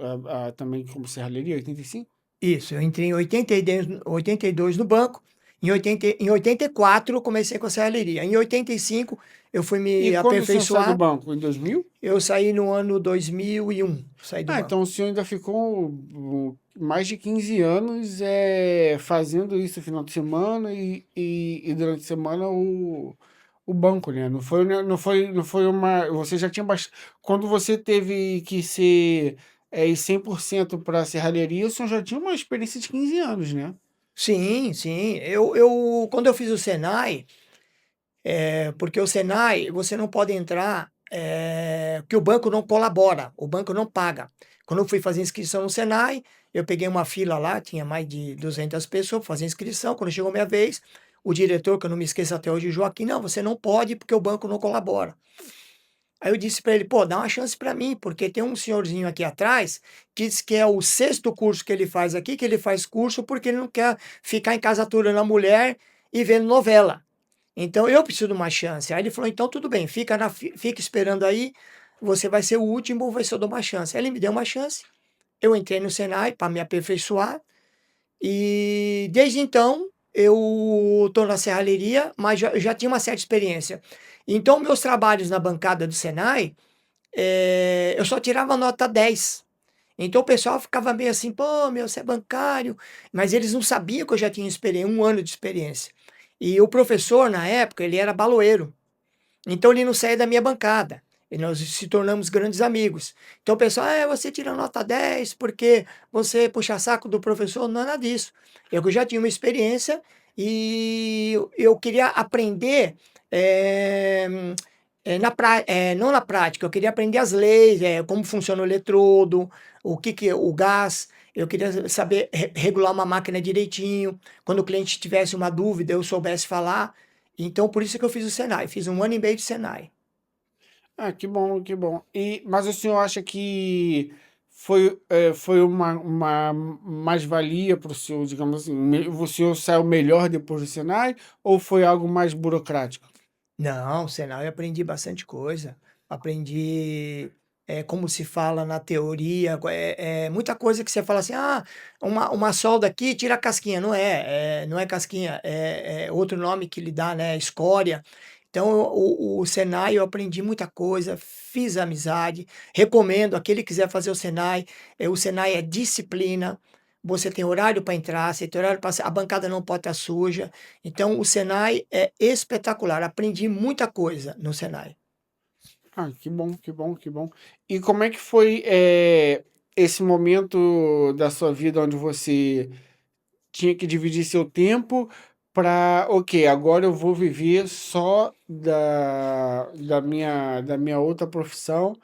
A: também como serralheria, 85?
B: Isso, eu entrei em 82 no banco, em 84 eu comecei com a serralheria, em 85 eu fui
A: E
B: me
A: quando o senhor saiu do
B: aperfeiçoar,
A: banco? Em 2000?
B: eu saí no ano 2001, saí do
A: Ah, então
B: banco.
A: o senhor ainda ficou mais de 15 anos fazendo isso final de semana e durante a semana o banco, né? Não foi uma. Você já tinha bastante. Quando você teve que ser 100% para a serralheria, o senhor já tinha uma experiência de 15 anos, né?
B: Sim, sim, quando eu fiz o Senai, porque o Senai, você não pode entrar, que o banco não colabora, o banco não paga. Quando eu fui fazer inscrição no Senai, eu peguei uma fila lá, tinha mais de 200 pessoas para fazer inscrição. Quando chegou a minha vez, o diretor, que eu não me esqueço até hoje, Joaquim, não, você não pode porque o banco não colabora. Aí eu disse para ele, pô, dá uma chance para mim, porque tem um senhorzinho aqui atrás que diz que é o sexto curso que ele faz aqui, que ele faz curso porque ele não quer ficar em casa aturando a mulher e vendo novela. Então eu preciso de uma chance. Aí ele falou: então tudo bem, fica esperando aí, você vai ser o último, vai ser eu dou uma chance. Aí ele me deu uma chance, eu entrei no Senai para me aperfeiçoar, e desde então eu estou na serralheria, mas já tinha uma certa experiência. Então, meus trabalhos na bancada do Senai, eu só tirava nota 10. Então o pessoal ficava meio assim, pô, meu, você é bancário, mas eles não sabiam que eu já tinha experiência, um ano de experiência. E o professor, na época, ele era baloeiro, então ele não saía da minha bancada, e nós se tornamos grandes amigos. Então o pessoal, você tira nota 10 porque você puxa saco do professor, não é nada disso. Eu já tinha uma experiência e eu queria aprender, não na prática, eu queria aprender as leis, como funciona o eletrodo, o gás. Eu queria saber regular uma máquina direitinho. Quando o cliente tivesse uma dúvida, eu soubesse falar. Então, por isso que eu fiz o Senai. Fiz um ano e meio de Senai.
A: Ah, que bom, que bom. Mas o senhor acha que foi uma mais-valia para o senhor, digamos assim, o senhor saiu melhor depois do Senai ou foi algo mais burocrático?
B: Não, Senai eu aprendi bastante coisa. Aprendi como se fala na teoria, muita coisa que você fala assim, uma solda aqui, tira a casquinha. Não é casquinha, é outro nome que lhe dá, né? Escória. Então, o Senai eu aprendi muita coisa, fiz amizade, recomendo aquele que quiser fazer o Senai é disciplina, você tem horário para entrar, você tem horário para a bancada não pode estar suja. Então, o Senai é espetacular, aprendi muita coisa no Senai.
A: Ah, que bom, que bom, que bom. E como é que foi esse momento da sua vida onde você tinha que dividir seu tempo para, ok, agora eu vou viver só da minha outra profissão.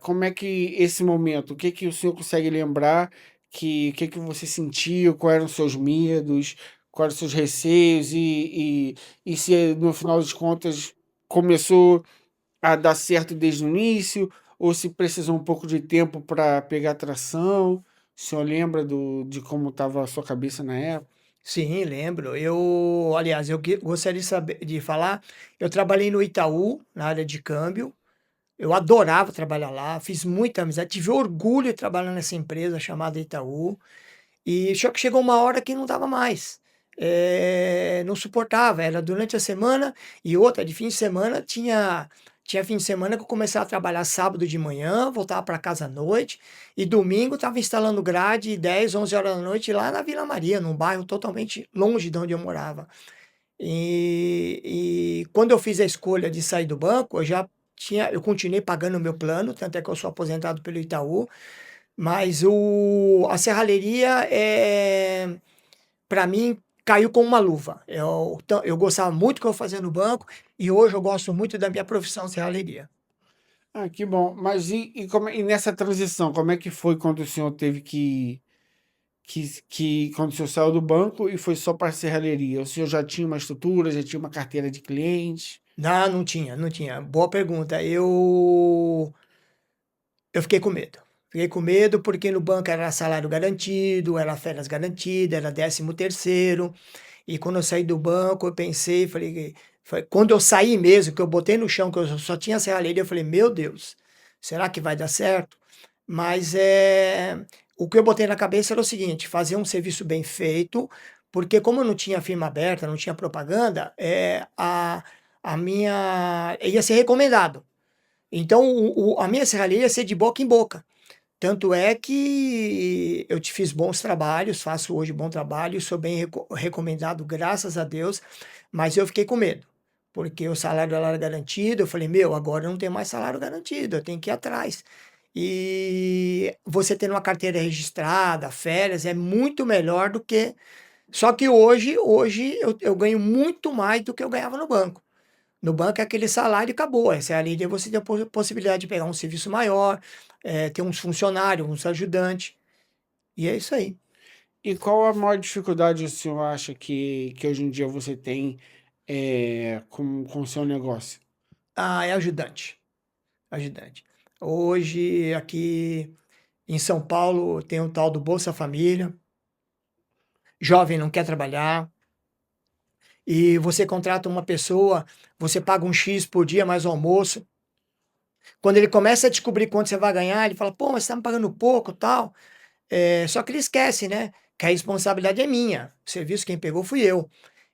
A: Como é que esse momento, o que que o senhor consegue lembrar, o que que você sentiu, quais eram os seus medos, quais eram os seus receios e se no final das contas começou a dar certo desde o início, ou se precisou um pouco de tempo para pegar tração. O senhor lembra de como estava a sua cabeça na época?
B: Sim, lembro. Aliás, gostaria de saber, de falar, eu trabalhei no Itaú, na área de câmbio. Eu adorava trabalhar lá, fiz muita amizade, tive orgulho de trabalhar nessa empresa chamada Itaú. E só que chegou uma hora que não dava mais. Não suportava, era durante a semana e outra, de fim de semana, tinha fim de semana que eu começava a trabalhar sábado de manhã, voltava para casa à noite, e domingo estava instalando grade 10, 11 horas da noite lá na Vila Maria, num bairro totalmente longe de onde eu morava. E quando eu fiz a escolha de sair do banco, eu continuei pagando o meu plano, tanto é que eu sou aposentado pelo Itaú, mas a serralheria, para mim, caiu como uma luva. Eu gostava muito do que eu fazia no banco e hoje eu gosto muito da minha profissão serralheria.
A: Ah, que bom. Mas e nessa transição, como é que foi quando o senhor teve quando o senhor saiu do banco e foi só para a serralheria? O senhor já tinha uma estrutura, já tinha uma carteira de clientes?
B: Não, não tinha, não tinha. Boa pergunta. Eu fiquei com medo. Fiquei com medo porque no banco era salário garantido, era férias garantidas, era 13º. E quando eu saí do banco, eu pensei, quando eu saí mesmo, que eu botei no chão, que eu só tinha serralheria, eu falei, meu Deus, será que vai dar certo? Mas o que eu botei na cabeça era o seguinte, fazer um serviço bem feito, porque como eu não tinha firma aberta, não tinha propaganda, a minha ia ser recomendado. Então a minha serralheria ia ser de boca em boca. Tanto é que eu te fiz bons trabalhos, faço hoje bom trabalho, sou bem recomendado, graças a Deus, mas eu fiquei com medo, porque o salário era garantido. Eu falei, meu, agora eu não tenho mais salário garantido, eu tenho que ir atrás. E você tendo uma carteira registrada, férias, é muito melhor do que. Só que hoje eu ganho muito mais do que eu ganhava no banco. No banco é aquele salário e acabou. Essa é a lei, você tem a possibilidade de pegar um serviço maior, ter uns funcionários, uns ajudantes, e é isso aí.
A: E qual a maior dificuldade o senhor acha que hoje em dia você tem com o seu negócio?
B: Ah, é ajudante, ajudante. Hoje, aqui em São Paulo, tem o tal do Bolsa Família, jovem não quer trabalhar, e você contrata uma pessoa, você paga um X por dia mais o almoço. Quando ele começa a descobrir quanto você vai ganhar, ele fala, pô, mas você está me pagando pouco, tal. Só que ele esquece, né, que a responsabilidade é minha, o serviço quem pegou fui eu.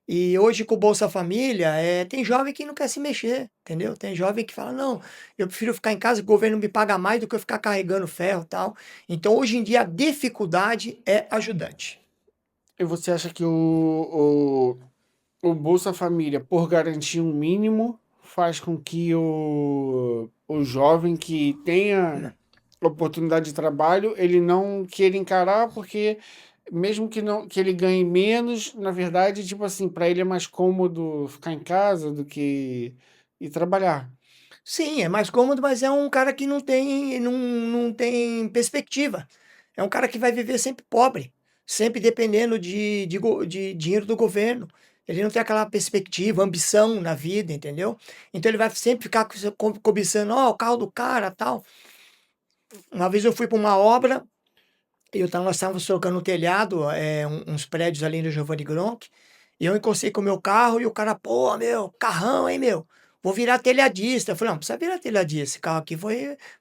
B: E hoje com o Bolsa Família, tem jovem que não quer se mexer, entendeu? Tem jovem que fala: "Não, eu prefiro ficar em casa, o governo me paga mais do que eu ficar carregando ferro, tal". Então hoje em dia a dificuldade é ajudante.
A: E você acha que o Bolsa Família, por garantir um mínimo, faz com que o jovem que tenha oportunidade de trabalho, ele não queira encarar, porque mesmo que não que ele ganhe menos, na verdade, tipo assim, para ele é mais cômodo ficar em casa do que ir trabalhar.
B: Sim, é mais cômodo, mas é um cara que não tem perspectiva. É um cara que vai viver sempre pobre, sempre dependendo de dinheiro do governo. Ele não tem aquela perspectiva, ambição na vida, entendeu? Então ele vai sempre ficar cobiçando, ó, o carro do cara, tal. Uma vez eu fui para uma obra, nós estávamos trocando o telhado, uns prédios ali no Giovanni Gronk, e eu encostei com o meu carro e o cara, pô, meu, carrão, hein, meu, vou virar telhadista. Eu falei, não, precisa virar telhadista, esse carro aqui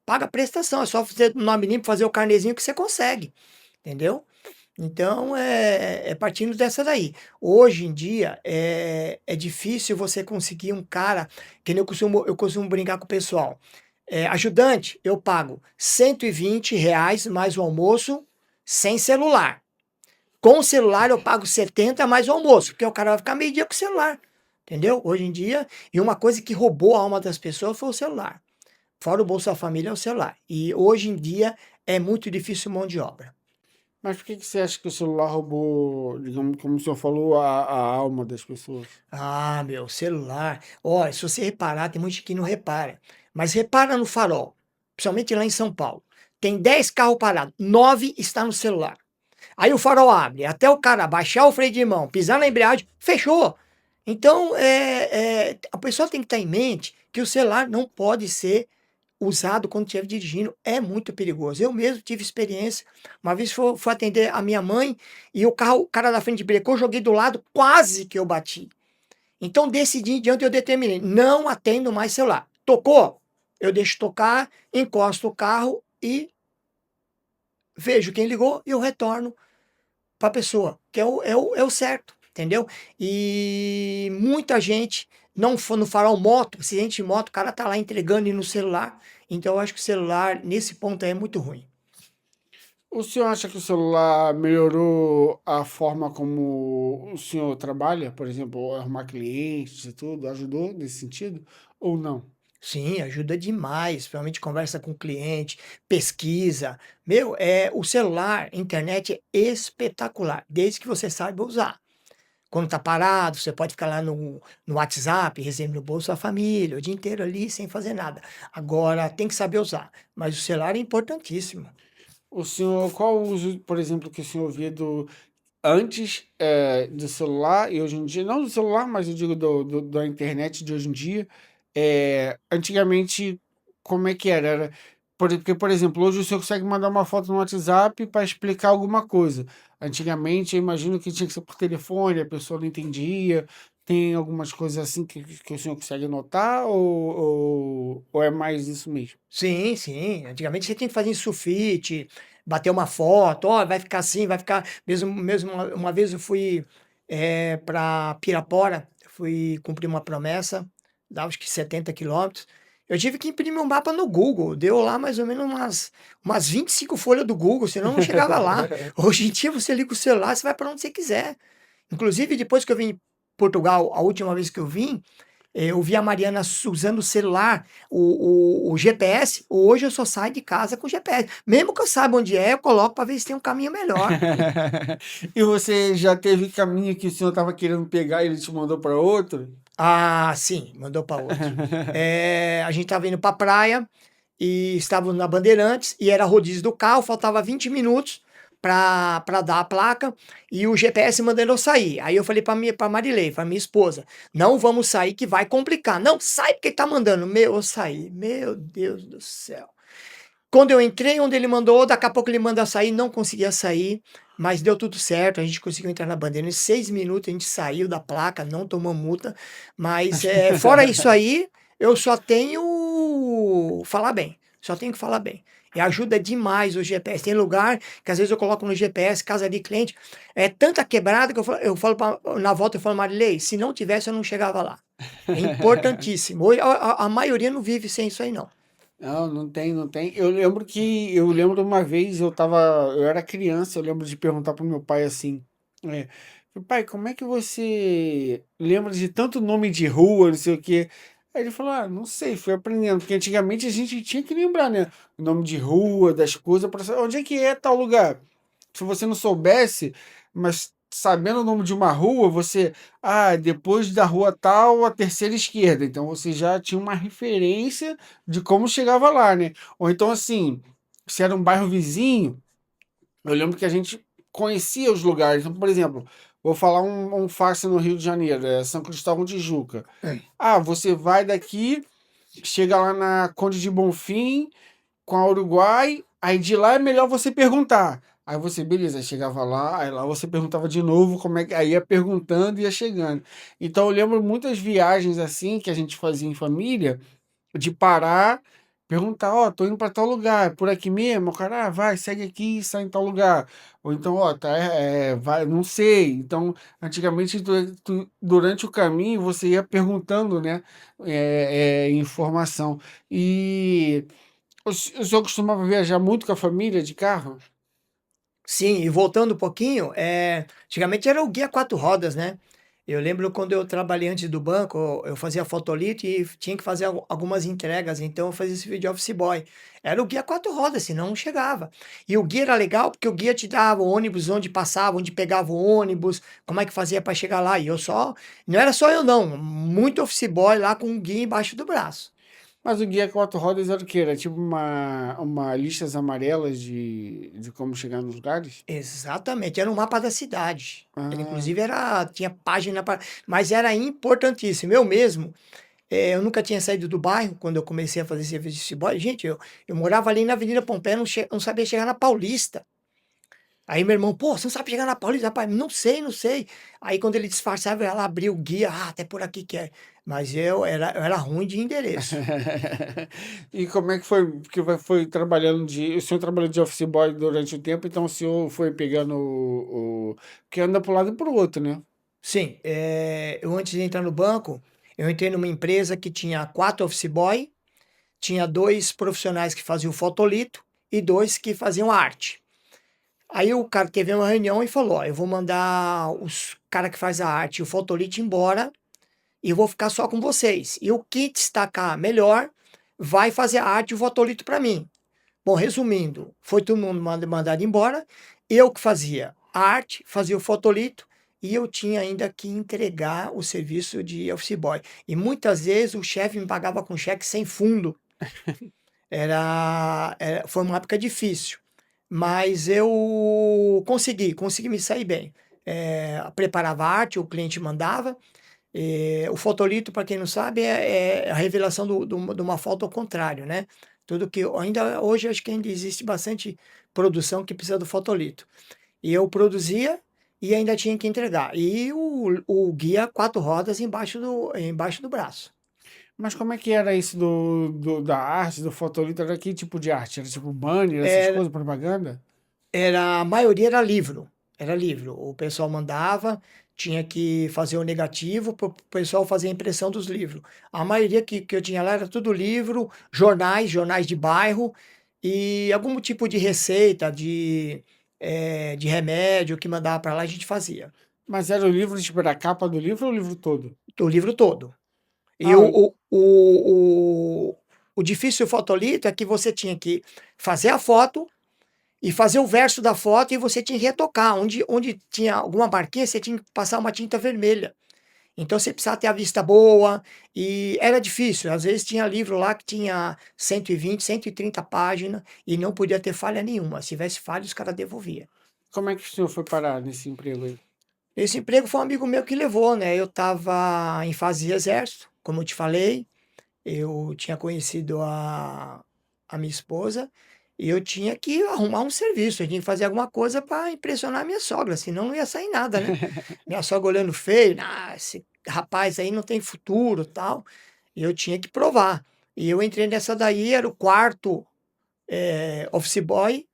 B: paga prestação, é só fazer o nome limpo, fazer o carnezinho que você consegue, entendeu? Então, é partindo dessa daí. Hoje em dia, é difícil você conseguir um cara, que nem eu costumo brincar com o pessoal. Ajudante, eu pago R$ 120 mais o almoço, sem celular. Com o celular eu pago 70 mais o almoço, porque o cara vai ficar meio dia com o celular, entendeu? Hoje em dia, e uma coisa que roubou a alma das pessoas foi o celular. Fora o Bolsa Família é o celular. E hoje em dia é muito difícil mão de obra.
A: Mas por que que você acha que o celular roubou, digamos, como o senhor falou, a alma das pessoas?
B: Ah, meu, celular. Olha, se você reparar, tem muita gente que não repara. Mas repara no farol, principalmente lá em São Paulo. Tem 10 carros parados, 9 está no celular. Aí o farol abre, até o cara baixar o freio de mão, pisar na embreagem, fechou. Então, a pessoa tem que estar em mente que o celular não pode ser usado quando estiver dirigindo, é muito perigoso. Eu mesmo tive experiência, uma vez fui atender a minha mãe e o cara da frente brecou, joguei do lado, quase que eu bati. Então, desse dia em diante, eu determinei, não atendo mais celular. Tocou? Eu deixo tocar, encosto o carro e vejo quem ligou e eu retorno para a pessoa, que é o certo, entendeu? E muita gente, não for no farol moto, acidente de moto, o cara tá lá entregando no celular. Então, eu acho que o celular, nesse ponto aí, é muito ruim.
A: O senhor acha que o celular melhorou a forma como o senhor trabalha? Por exemplo, arrumar clientes e tudo? Ajudou nesse sentido? Ou não?
B: Sim, ajuda demais, principalmente conversa com o cliente, pesquisa. Meu, o celular, internet é espetacular, desde que você saiba usar. Quando tá parado, você pode ficar lá no WhatsApp, resenha no bolso da família, o dia inteiro ali sem fazer nada. Agora, tem que saber usar, mas o celular é importantíssimo.
A: O senhor, qual o uso, por exemplo, que o senhor via antes do celular e hoje em dia? Não do celular, mas eu digo da internet de hoje em dia. Antigamente, como é que era? Porque, por exemplo, hoje o senhor consegue mandar uma foto no WhatsApp para explicar alguma coisa. Antigamente, eu imagino que tinha que ser por telefone, a pessoa não entendia. Tem algumas coisas assim que o senhor consegue notar ou é mais isso mesmo?
B: Sim, sim. Antigamente você tinha que fazer em sulfite, bater uma foto, ó, vai ficar assim, vai ficar. Mesmo uma vez eu fui para Pirapora, fui cumprir uma promessa, dava acho que 70 quilômetros. Eu tive que imprimir um mapa no Google, deu lá mais ou menos umas 25 folhas do Google, senão eu não chegava lá. Hoje em dia você liga o celular, você vai para onde você quiser. Inclusive, depois que eu vim em Portugal, a última vez que eu vi a Mariana usando o celular, o GPS. Hoje eu só saio de casa com GPS. Mesmo que eu saiba onde é, eu coloco para ver se tem um caminho melhor.
A: E você já teve caminho que o senhor estava querendo pegar e ele te mandou para outro?
B: Ah, sim, mandou para outro. A gente estava indo para a praia e estávamos na Bandeirantes e era rodízio do carro, faltava 20 minutos para dar a placa e o GPS mandando eu sair. Aí eu falei para Marilei, para minha esposa, não vamos sair que vai complicar. Não, sai porque ele tá mandando. Meu, eu saí. Meu Deus do céu. Quando eu entrei onde ele mandou, daqui a pouco ele manda sair, não conseguia sair, mas deu tudo certo, a gente conseguiu entrar na bandeira. Em 6 minutos a gente saiu da placa, não tomou multa, mas fora isso aí, eu só tenho falar bem, só tenho que falar bem. E ajuda demais o GPS. Tem lugar que às vezes eu coloco no GPS, casa de cliente, é tanta quebrada que eu falo na volta, eu falo, Marilei, se não tivesse eu não chegava lá. É importantíssimo. Hoje, a maioria não vive sem isso aí, não.
A: Não, não tem, não tem. Eu lembro uma vez, eu era criança, eu lembro de perguntar pro meu pai assim, é, pai, como é que você lembra de tanto nome de rua, não sei o quê? Aí ele falou, não sei, fui aprendendo, porque antigamente a gente tinha que lembrar, né? O nome de rua, das coisas, para saber onde é que é tal lugar. Se você não soubesse, mas sabendo o nome de uma rua, depois da rua tal, a terceira esquerda. Então você já tinha uma referência de como chegava lá, né? Ou então, assim, se era um bairro vizinho, eu lembro que a gente conhecia os lugares. Então, por exemplo, vou falar um fácil no Rio de Janeiro, é São Cristóvão de Juca. Você vai daqui, chega lá na Conde de Bonfim, com a Uruguai, aí de lá é melhor você perguntar. Aí você, beleza, chegava lá, aí lá você perguntava de novo como é que. Aí ia perguntando e ia chegando. Então eu lembro muitas viagens assim que a gente fazia em família, de parar. perguntar, ó, tô indo pra tal lugar, é por aqui mesmo? O cara, vai, segue aqui e sai em tal lugar. Ou então, ó, tá, vai, não sei. Então, antigamente, durante o caminho, você ia perguntando, né, informação. E o senhor costumava viajar muito com a família de carro?
B: Sim, e voltando um pouquinho, antigamente era o guia 4 rodas, né. Eu lembro quando eu trabalhei antes do banco, eu fazia fotolito e tinha que fazer algumas entregas, então eu fazia esse vídeo office boy. Era o guia 4 rodas, senão não chegava. E o guia era legal, porque o guia te dava o ônibus onde passava, onde pegava o ônibus, como é que fazia para chegar lá, e eu só não era só eu não, muito office boy lá com o guia embaixo do braço.
A: Mas o guia quatro rodas era o quê? Era tipo uma listas amarelas de como chegar nos lugares?
B: Exatamente, era um mapa da cidade. Ele
A: Ah,
B: inclusive tinha página para, mas era importantíssimo. Eu mesmo, eu nunca tinha saído do bairro quando eu comecei a fazer serviço de office gente, eu morava ali na Avenida Pompeia, não sabia chegar na Paulista. Aí meu irmão: "Pô, você não sabe chegar na Paulista?" "Rapaz, não sei, não sei". Aí quando ele disfarçava, ela abria o guia: "Ah, até por aqui que é". Mas eu era ruim de endereço.
A: E como é que foi? Porque foi trabalhando o senhor trabalhou de office boy durante o tempo, então o senhor foi pegando porque anda para um lado e para o outro, né?
B: Sim, eu antes de entrar no banco, eu entrei numa empresa que tinha 4 office boy. Tinha 2 profissionais que faziam fotolito e 2 que faziam arte. Aí o cara teve uma reunião e falou: "Ó, eu vou mandar os cara que faz a arte e o fotolito embora e eu vou ficar só com vocês. E o que destacar melhor vai fazer a arte e o fotolito para mim". Bom, resumindo, foi todo mundo mandado embora, eu que fazia a arte, fazia o fotolito e eu tinha ainda que entregar o serviço de office boy. E muitas vezes o chefe me pagava com cheque sem fundo. Foi uma época difícil, mas eu consegui me sair bem. Preparava arte, o cliente mandava. O fotolito, para quem não sabe, é a revelação de uma foto ao contrário, né. Tudo que ainda hoje acho que ainda existe bastante produção que precisa do fotolito. E eu produzia e ainda tinha que entregar. E o guia 4 rodas embaixo do braço.
A: Mas como é que era isso da arte, do fotolito? Era que tipo de arte? Era tipo banner, essas
B: Era
A: coisas, propaganda?
B: a maioria era livro. O pessoal mandava, tinha que fazer o negativo para o pessoal fazer a impressão dos livros. A maioria que eu tinha lá era tudo livro, jornais de bairro e algum tipo de receita, de remédio que mandava para lá, a gente fazia.
A: Mas era o livro, tipo, era a capa do livro ou o livro todo?
B: O livro todo. E
A: Ah,
B: o difícil fotolito é que você tinha que fazer a foto e fazer o verso da foto e você tinha que retocar. Onde tinha alguma marquinha, você tinha que passar uma tinta vermelha. Então você precisava ter a vista boa e era difícil. Às vezes tinha livro lá que tinha 120, 130 páginas e não podia ter falha nenhuma. Se tivesse falha, os caras devolviam.
A: como é que o senhor foi parar nesse emprego aí?
B: Esse emprego foi um amigo meu que levou, né? Eu estava em fase de exército, como eu te falei. Eu tinha conhecido a minha esposa e eu tinha que arrumar um serviço, eu tinha que fazer alguma coisa para impressionar minha sogra, senão não ia sair nada, né. Minha sogra olhando feio: "Ah, esse rapaz aí não tem futuro, tal", e eu tinha que provar. E eu entrei nessa daí, era o quarto office boy,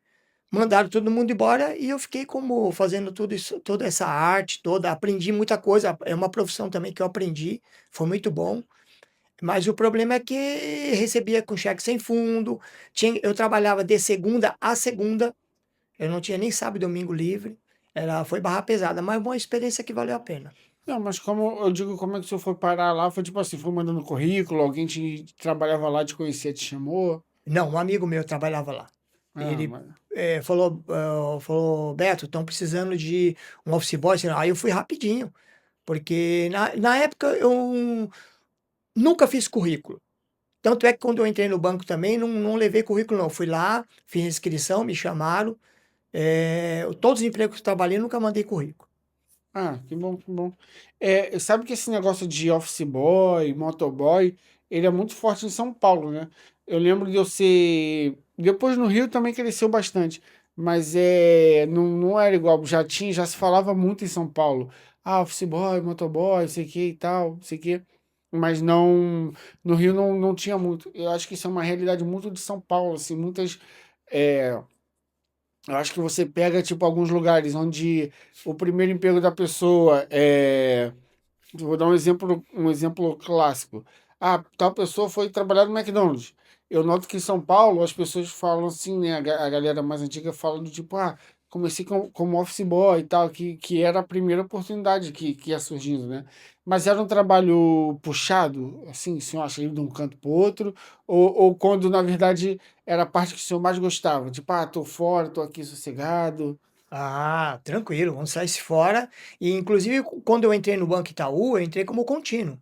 B: mandaram todo mundo embora e eu fiquei como fazendo tudo isso, toda essa arte toda, aprendi muita coisa, é uma profissão também que eu aprendi, foi muito bom. Mas o problema é que recebia com cheque sem fundo, eu trabalhava de segunda a segunda, eu não tinha nem sábado e domingo livre, foi barra pesada, mas uma experiência que valeu a pena.
A: Não, mas como eu digo, como é que o senhor foi parar lá? Foi tipo assim, foi mandando currículo, alguém trabalhava lá, te conhecia, te chamou?
B: Não, um amigo meu trabalhava lá.
A: Ah,
B: Ele,
A: mas...
B: falou: "Beto, estão precisando de um office boy", sei lá, aí eu fui rapidinho, porque na época eu nunca fiz currículo. Tanto é que quando eu entrei no banco também não levei currículo não, fui lá, fiz inscrição, me chamaram. Todos os empregos que eu trabalhei, nunca mandei currículo.
A: Ah, que bom, que bom. Sabe que esse negócio de office boy, motoboy, ele é muito forte em São Paulo, né? Eu lembro de eu ser. Depois no Rio também cresceu bastante, mas não era igual, já se falava muito em São Paulo. Ah, office boy, motoboy, sei que e tal, sei que. mas não, no Rio não tinha muito. Eu acho que isso é uma realidade muito de São Paulo, assim, muitas, é, eu acho que você pega, tipo, alguns lugares onde o primeiro emprego da pessoa é. Vou dar um exemplo clássico. Ah, tal pessoa foi trabalhar no McDonald's. Eu noto que em São Paulo as pessoas falam assim, né? A galera mais antiga fala do tipo, ah, comecei como office boy e tal, que era a primeira oportunidade que ia surgindo, né? Mas era um trabalho puxado, assim, o senhor acha, ir de um canto para o outro, ou quando, na verdade, era a parte que o senhor mais gostava, tipo, ah, tô fora, tô aqui sossegado.
B: Ah, tranquilo, vamos sair fora. E inclusive quando eu entrei no Banco Itaú, eu entrei como contínuo.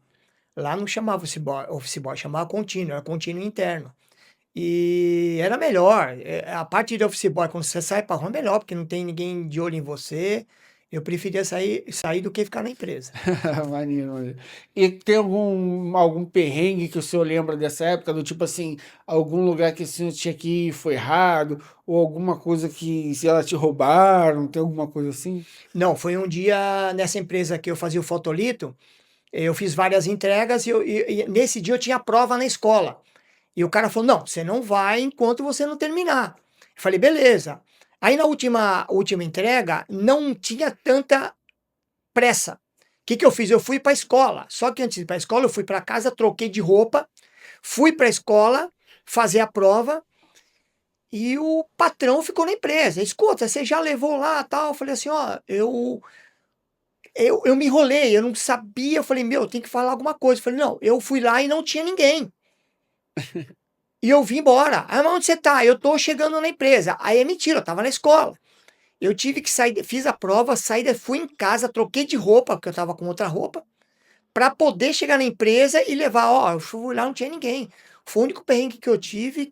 B: Lá não chamava office boy, chamava contínuo, era contínuo interno. E era melhor. A parte de office boy, quando você sai para rua, é melhor, porque não tem ninguém de olho em você. Eu preferia sair do que ficar na empresa.
A: Maneiro, maneiro. E tem algum perrengue que o senhor lembra dessa época, do tipo assim, algum lugar que o senhor tinha que ir e foi errado, ou alguma coisa que, se ela te roubaram, tem alguma coisa assim?
B: Não, foi um dia nessa empresa que eu fazia o fotolito, eu fiz várias entregas e nesse dia eu tinha prova na escola. E o cara falou: não, você não vai enquanto você não terminar. Eu falei: beleza. Aí na última entrega não tinha tanta pressa. O que, que eu fiz? Eu fui para a escola. Só que antes de ir para a escola, eu fui para casa, troquei de roupa, fui para a escola fazer a prova e o patrão ficou na empresa. Escuta, você já levou lá tal? Eu falei assim: ó, eu me enrolei, eu não sabia. Eu falei: meu, tem que falar alguma coisa. Eu falei: não, eu fui lá e não tinha ninguém. E eu vim embora. Aí, mas onde você tá? Eu tô chegando na empresa. Aí é mentira, eu tava na escola. Eu tive que sair, fiz a prova, saí, fui em casa, troquei de roupa, porque eu tava com outra roupa, para poder chegar na empresa e levar, ó, eu fui lá, não tinha ninguém. Foi o único perrengue que eu tive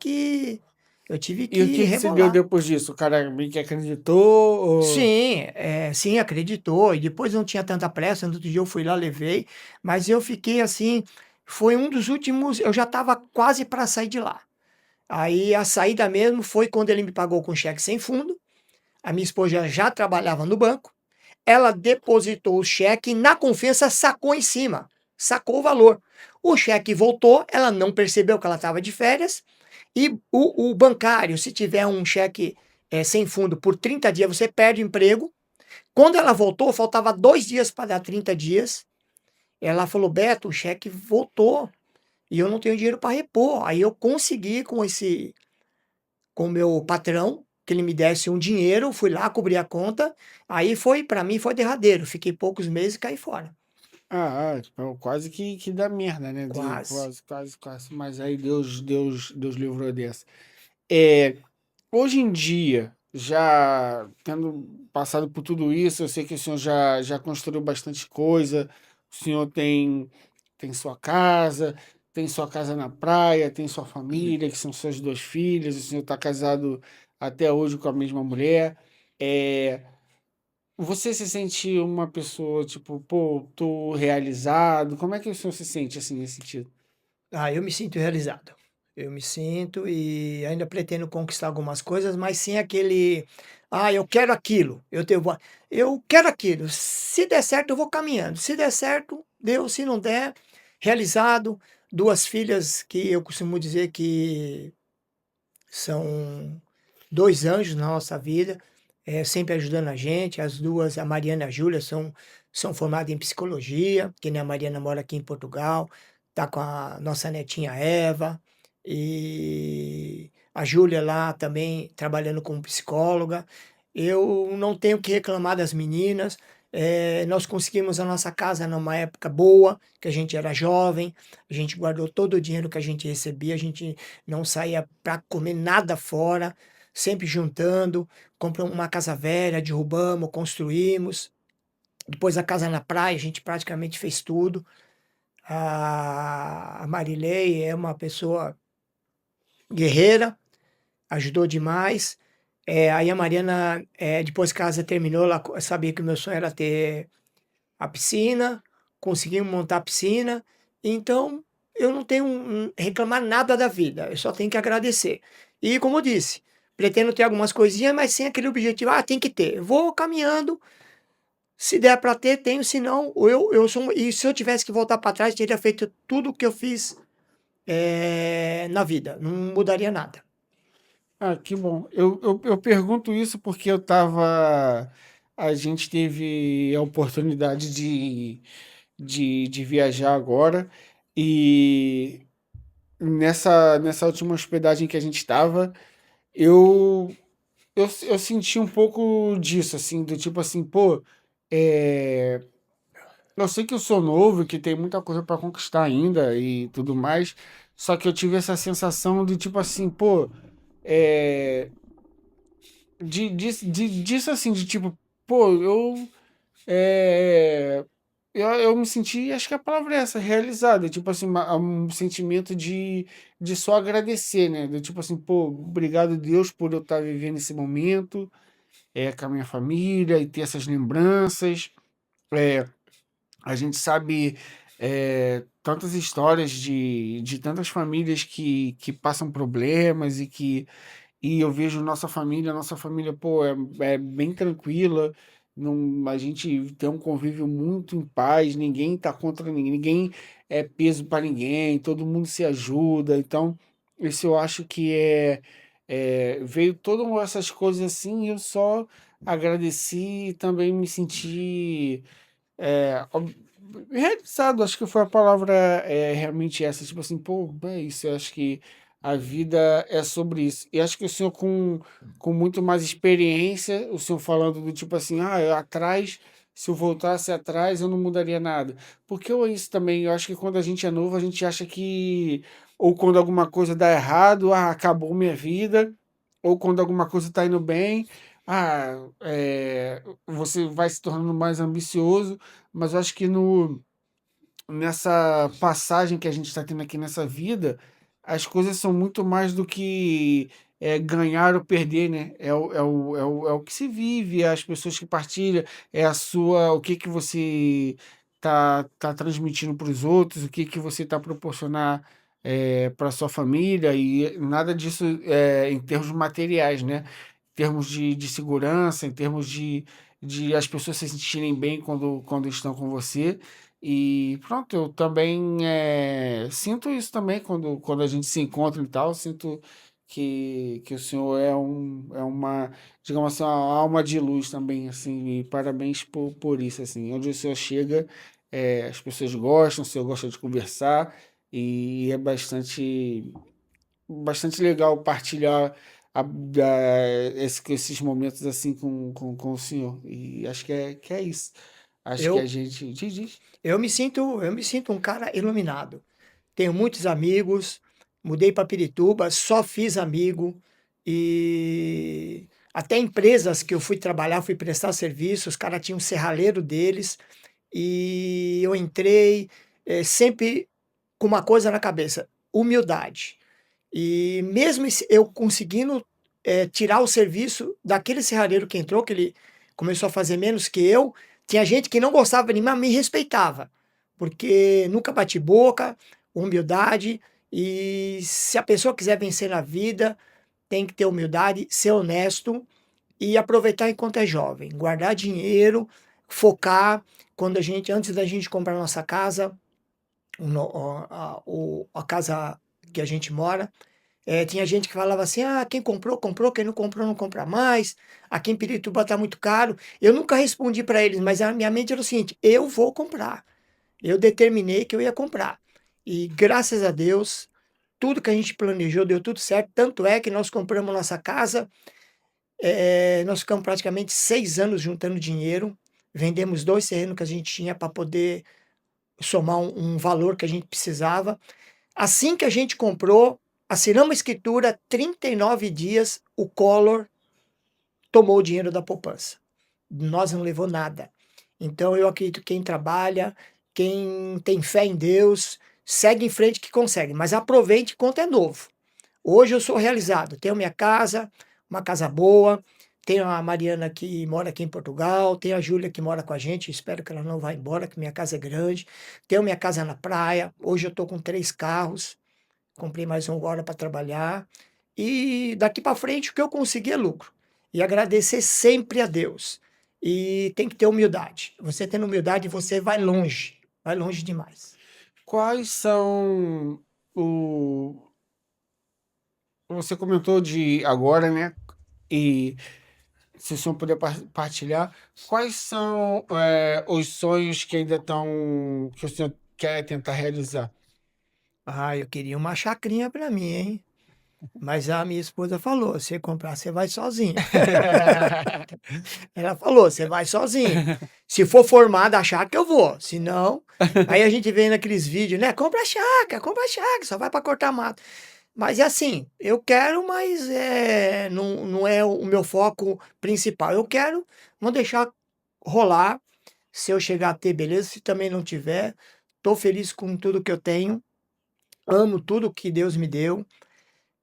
A: E o
B: que
A: que que se deu
B: rebolar.
A: depois disso? O cara meio que acreditou, ou...
B: Sim, sim, acreditou. E depois não tinha tanta pressa. No outro dia eu fui lá, levei. Mas eu fiquei assim. Foi um dos últimos. Eu já estava quase para sair de lá. Aí a saída mesmo foi quando ele me pagou com cheque sem fundo. A minha esposa já trabalhava no banco. Ela depositou o cheque e, na confiança, sacou em cima. Sacou o valor. O cheque voltou, ela não percebeu que ela estava de férias. E o bancário, se tiver um cheque sem fundo por 30 dias, você perde o emprego. Quando ela voltou, faltava 2 dias para dar 30 dias. Ela falou: Beto, o cheque voltou e eu não tenho dinheiro para repor. Aí eu consegui com o meu patrão que ele me desse um dinheiro, fui lá cobrir a conta. Aí foi, para mim, foi derradeiro. Fiquei poucos meses e caí fora.
A: Tipo, quase que dá merda, né?
B: Quase.
A: Quase, quase, quase. Mas aí Deus livrou dessa. É, hoje em dia, já tendo passado por tudo isso, eu sei que o senhor já construiu bastante coisa, o senhor tem sua casa, tem sua casa na praia, tem sua família, que são suas duas filhas, o senhor está casado até hoje com a mesma mulher. É, você se sente uma pessoa, tipo, pô, tô realizado? Como é que o senhor se sente, assim, nesse sentido?
B: Ah, eu me sinto realizado. Eu me sinto e ainda pretendo conquistar algumas coisas, mas sem aquele, ah, eu quero aquilo. Eu quero aquilo. Se der certo, eu vou caminhando. Se der certo, deu. Se não der, realizado. Duas filhas que eu costumo dizer que são dois anjos na nossa vida, sempre ajudando a gente. As duas, a Mariana e a Júlia, são formadas em psicologia, que nem a Mariana mora aqui em Portugal, tá com a nossa netinha Eva, e a Júlia lá também trabalhando como psicóloga. Eu não tenho o que reclamar das meninas. Nós conseguimos a nossa casa numa época boa, que a gente era jovem, a gente guardou todo o dinheiro que a gente recebia, a gente não saía para comer nada fora, sempre juntando, compramos uma casa velha, derrubamos, construímos. Depois a casa na praia, a gente praticamente fez tudo. A Marilei é uma pessoa guerreira, ajudou demais. Aí a Mariana, depois que a casa terminou, ela sabia que o meu sonho era ter a piscina, conseguimos montar a piscina. Então, eu não tenho reclamar nada da vida, eu só tenho que agradecer. E como eu disse, pretendo ter algumas coisinhas, mas sem aquele objetivo, ah, tem que ter. Eu vou caminhando, Se der para ter, tenho, se não, eu sou e se eu tivesse que voltar para trás, teria feito tudo o que eu fiz, na vida, não mudaria nada.
A: Ah, que bom. Eu pergunto isso porque eu tava. A gente teve a oportunidade de viajar agora e nessa última hospedagem que a gente estava, eu, eu senti um pouco disso, assim, do tipo assim, pô, é, eu sei que eu sou novo, que tem muita coisa para conquistar ainda e tudo mais, só que eu tive essa sensação de tipo assim, pô. É, disso assim, de tipo, pô, é, eu me senti, acho que a palavra é essa, realizada, tipo assim, um sentimento de só agradecer, né? Do tipo assim, pô, obrigado Deus por eu estar vivendo esse momento, com a minha família e ter essas lembranças. É, a gente sabe tantas histórias de tantas famílias que passam problemas e eu vejo nossa família, pô, é bem tranquila. Não, a gente tem um convívio muito em paz, ninguém tá contra ninguém, ninguém é peso para ninguém, todo mundo se ajuda. Então, isso eu acho que veio todas essas coisas assim, e eu só agradeci e também me senti realizado, acho que foi a palavra realmente essa, tipo assim, pô, é isso, eu acho que a vida é sobre isso. E acho que o senhor com muito mais experiência, o senhor falando do tipo assim, atrás, se eu voltasse atrás, eu não mudaria nada. Porque eu é isso também, eu acho que quando a gente é novo, a gente acha que, ou quando alguma coisa dá errado, acabou minha vida, ou quando alguma coisa está indo bem, você vai se tornando mais ambicioso, mas eu acho que nessa passagem que a gente está tendo aqui nessa vida, as coisas são muito mais do que ganhar ou perder, né? É o que se vive, é as pessoas que partilham, é o que que você tá transmitindo para os outros, o que que você tá proporcionar para sua família e nada disso em termos materiais, né? Em termos de segurança, em termos de as pessoas se sentirem bem quando estão com você. E pronto, eu também sinto isso também quando a gente se encontra e tal, sinto que o senhor é uma, digamos assim, uma alma de luz também, assim, e parabéns por isso, assim, onde o senhor chega, as pessoas gostam, o senhor gosta de conversar, e é bastante legal partilhar esses momentos assim com o senhor, e acho que é isso. Acho que a
B: Eu
A: gente. Diz.
B: eu me sinto um cara iluminado. Tenho muitos amigos, mudei para Pirituba, só fiz amigo e até empresas que eu fui trabalhar, fui prestar serviço, os caras tinham um serralheiro deles e eu entrei, sempre com uma coisa na cabeça: humildade. E mesmo eu conseguindo tirar o serviço daquele serralheiro que entrou, que ele começou a fazer menos que eu, tinha gente que não gostava de mim, mas me respeitava, porque nunca bati boca, humildade, e se a pessoa quiser vencer na vida, tem que ter humildade, ser honesto e aproveitar enquanto é jovem, guardar dinheiro, focar. Quando antes da gente comprar nossa casa, a casa que a gente mora, tinha gente que falava assim: ah, quem comprou, comprou, quem não comprou, não compra mais. Aqui em Pirituba está muito caro. Eu nunca respondi para eles, mas a minha mente era o seguinte: eu vou comprar. Eu determinei que eu ia comprar. E graças a Deus, tudo que a gente planejou deu tudo certo. Tanto é que nós compramos nossa casa, nós ficamos praticamente 6 anos juntando dinheiro. Vendemos 2 terrenos que a gente tinha para poder somar um valor que a gente precisava. Assim que a gente comprou, assinamos a escritura, 39 dias, o Collor tomou o dinheiro da poupança. Nós não levou nada. Então eu acredito que quem trabalha, quem tem fé em Deus, segue em frente que consegue, mas aproveite enquanto é novo. Hoje eu sou realizado, tenho minha casa, uma casa boa, tenho a Mariana que mora aqui em Portugal, tenho a Júlia que mora com a gente, espero que ela não vá embora, que minha casa é grande, tenho minha casa na praia, hoje eu estou com 3 carros, comprei mais um agora para trabalhar. E daqui para frente o que eu conseguir é lucro. E agradecer sempre a Deus. e tem que ter humildade. Você tendo humildade, você vai longe demais.
A: Quais são o você comentou de agora, né, e se o senhor puder partilhar, quais são, os sonhos que ainda estão que o senhor quer tentar realizar?
B: Ah, eu queria uma chacrinha para mim, hein? Mas a minha esposa falou: "Você comprar, você vai sozinho". Ela falou: "Você vai sozinho. Se for formada a chácara, eu vou, se não". Aí a gente vê naqueles vídeos, né: compra a chácara, só vai para cortar mato". Mas é assim, eu quero, mas, não é o meu foco principal. Eu quero, vamos deixar rolar. Se eu chegar a ter, beleza, se também não tiver, tô feliz com tudo que eu tenho, amo tudo que Deus me deu.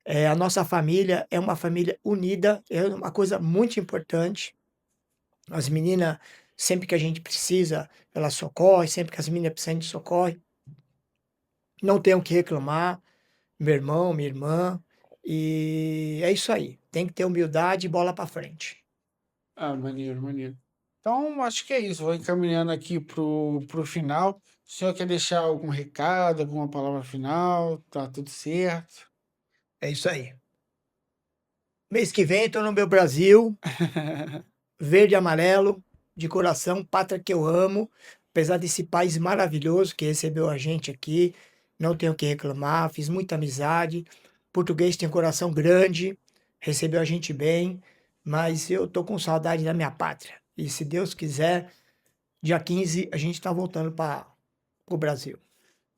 B: A nossa família é uma família unida, é uma coisa muito importante. As meninas, sempre que a gente precisa, ela socorre, sempre que as meninas precisam, a gente socorre. Não tenho o que reclamar, meu irmão, minha irmã, e é isso aí. Tem que ter humildade e bola para frente.
A: Ah, maneiro, maneiro. Então, acho que é isso. Vou encaminhando aqui pro final. O senhor quer deixar algum recado, alguma palavra final? Tá tudo certo?
B: É isso aí. Mês que vem estou no meu Brasil, verde e amarelo, de coração, pátria que eu amo, apesar desse país maravilhoso que recebeu a gente aqui, não tenho o que reclamar, fiz muita amizade. Português tem um coração grande, recebeu a gente bem, mas eu tô com saudade da minha pátria. E se Deus quiser, dia 15 a gente está voltando para o Brasil.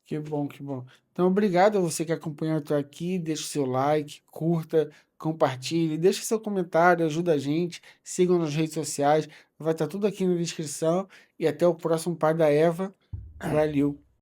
A: Que bom, que bom. Então, obrigado a você que acompanhou até aqui. Deixe seu like, curta, compartilhe, deixe seu comentário, ajuda a gente. Sigam nas redes sociais. Vai estar tudo aqui na descrição. E até o próximo Pai da Eva. Valeu.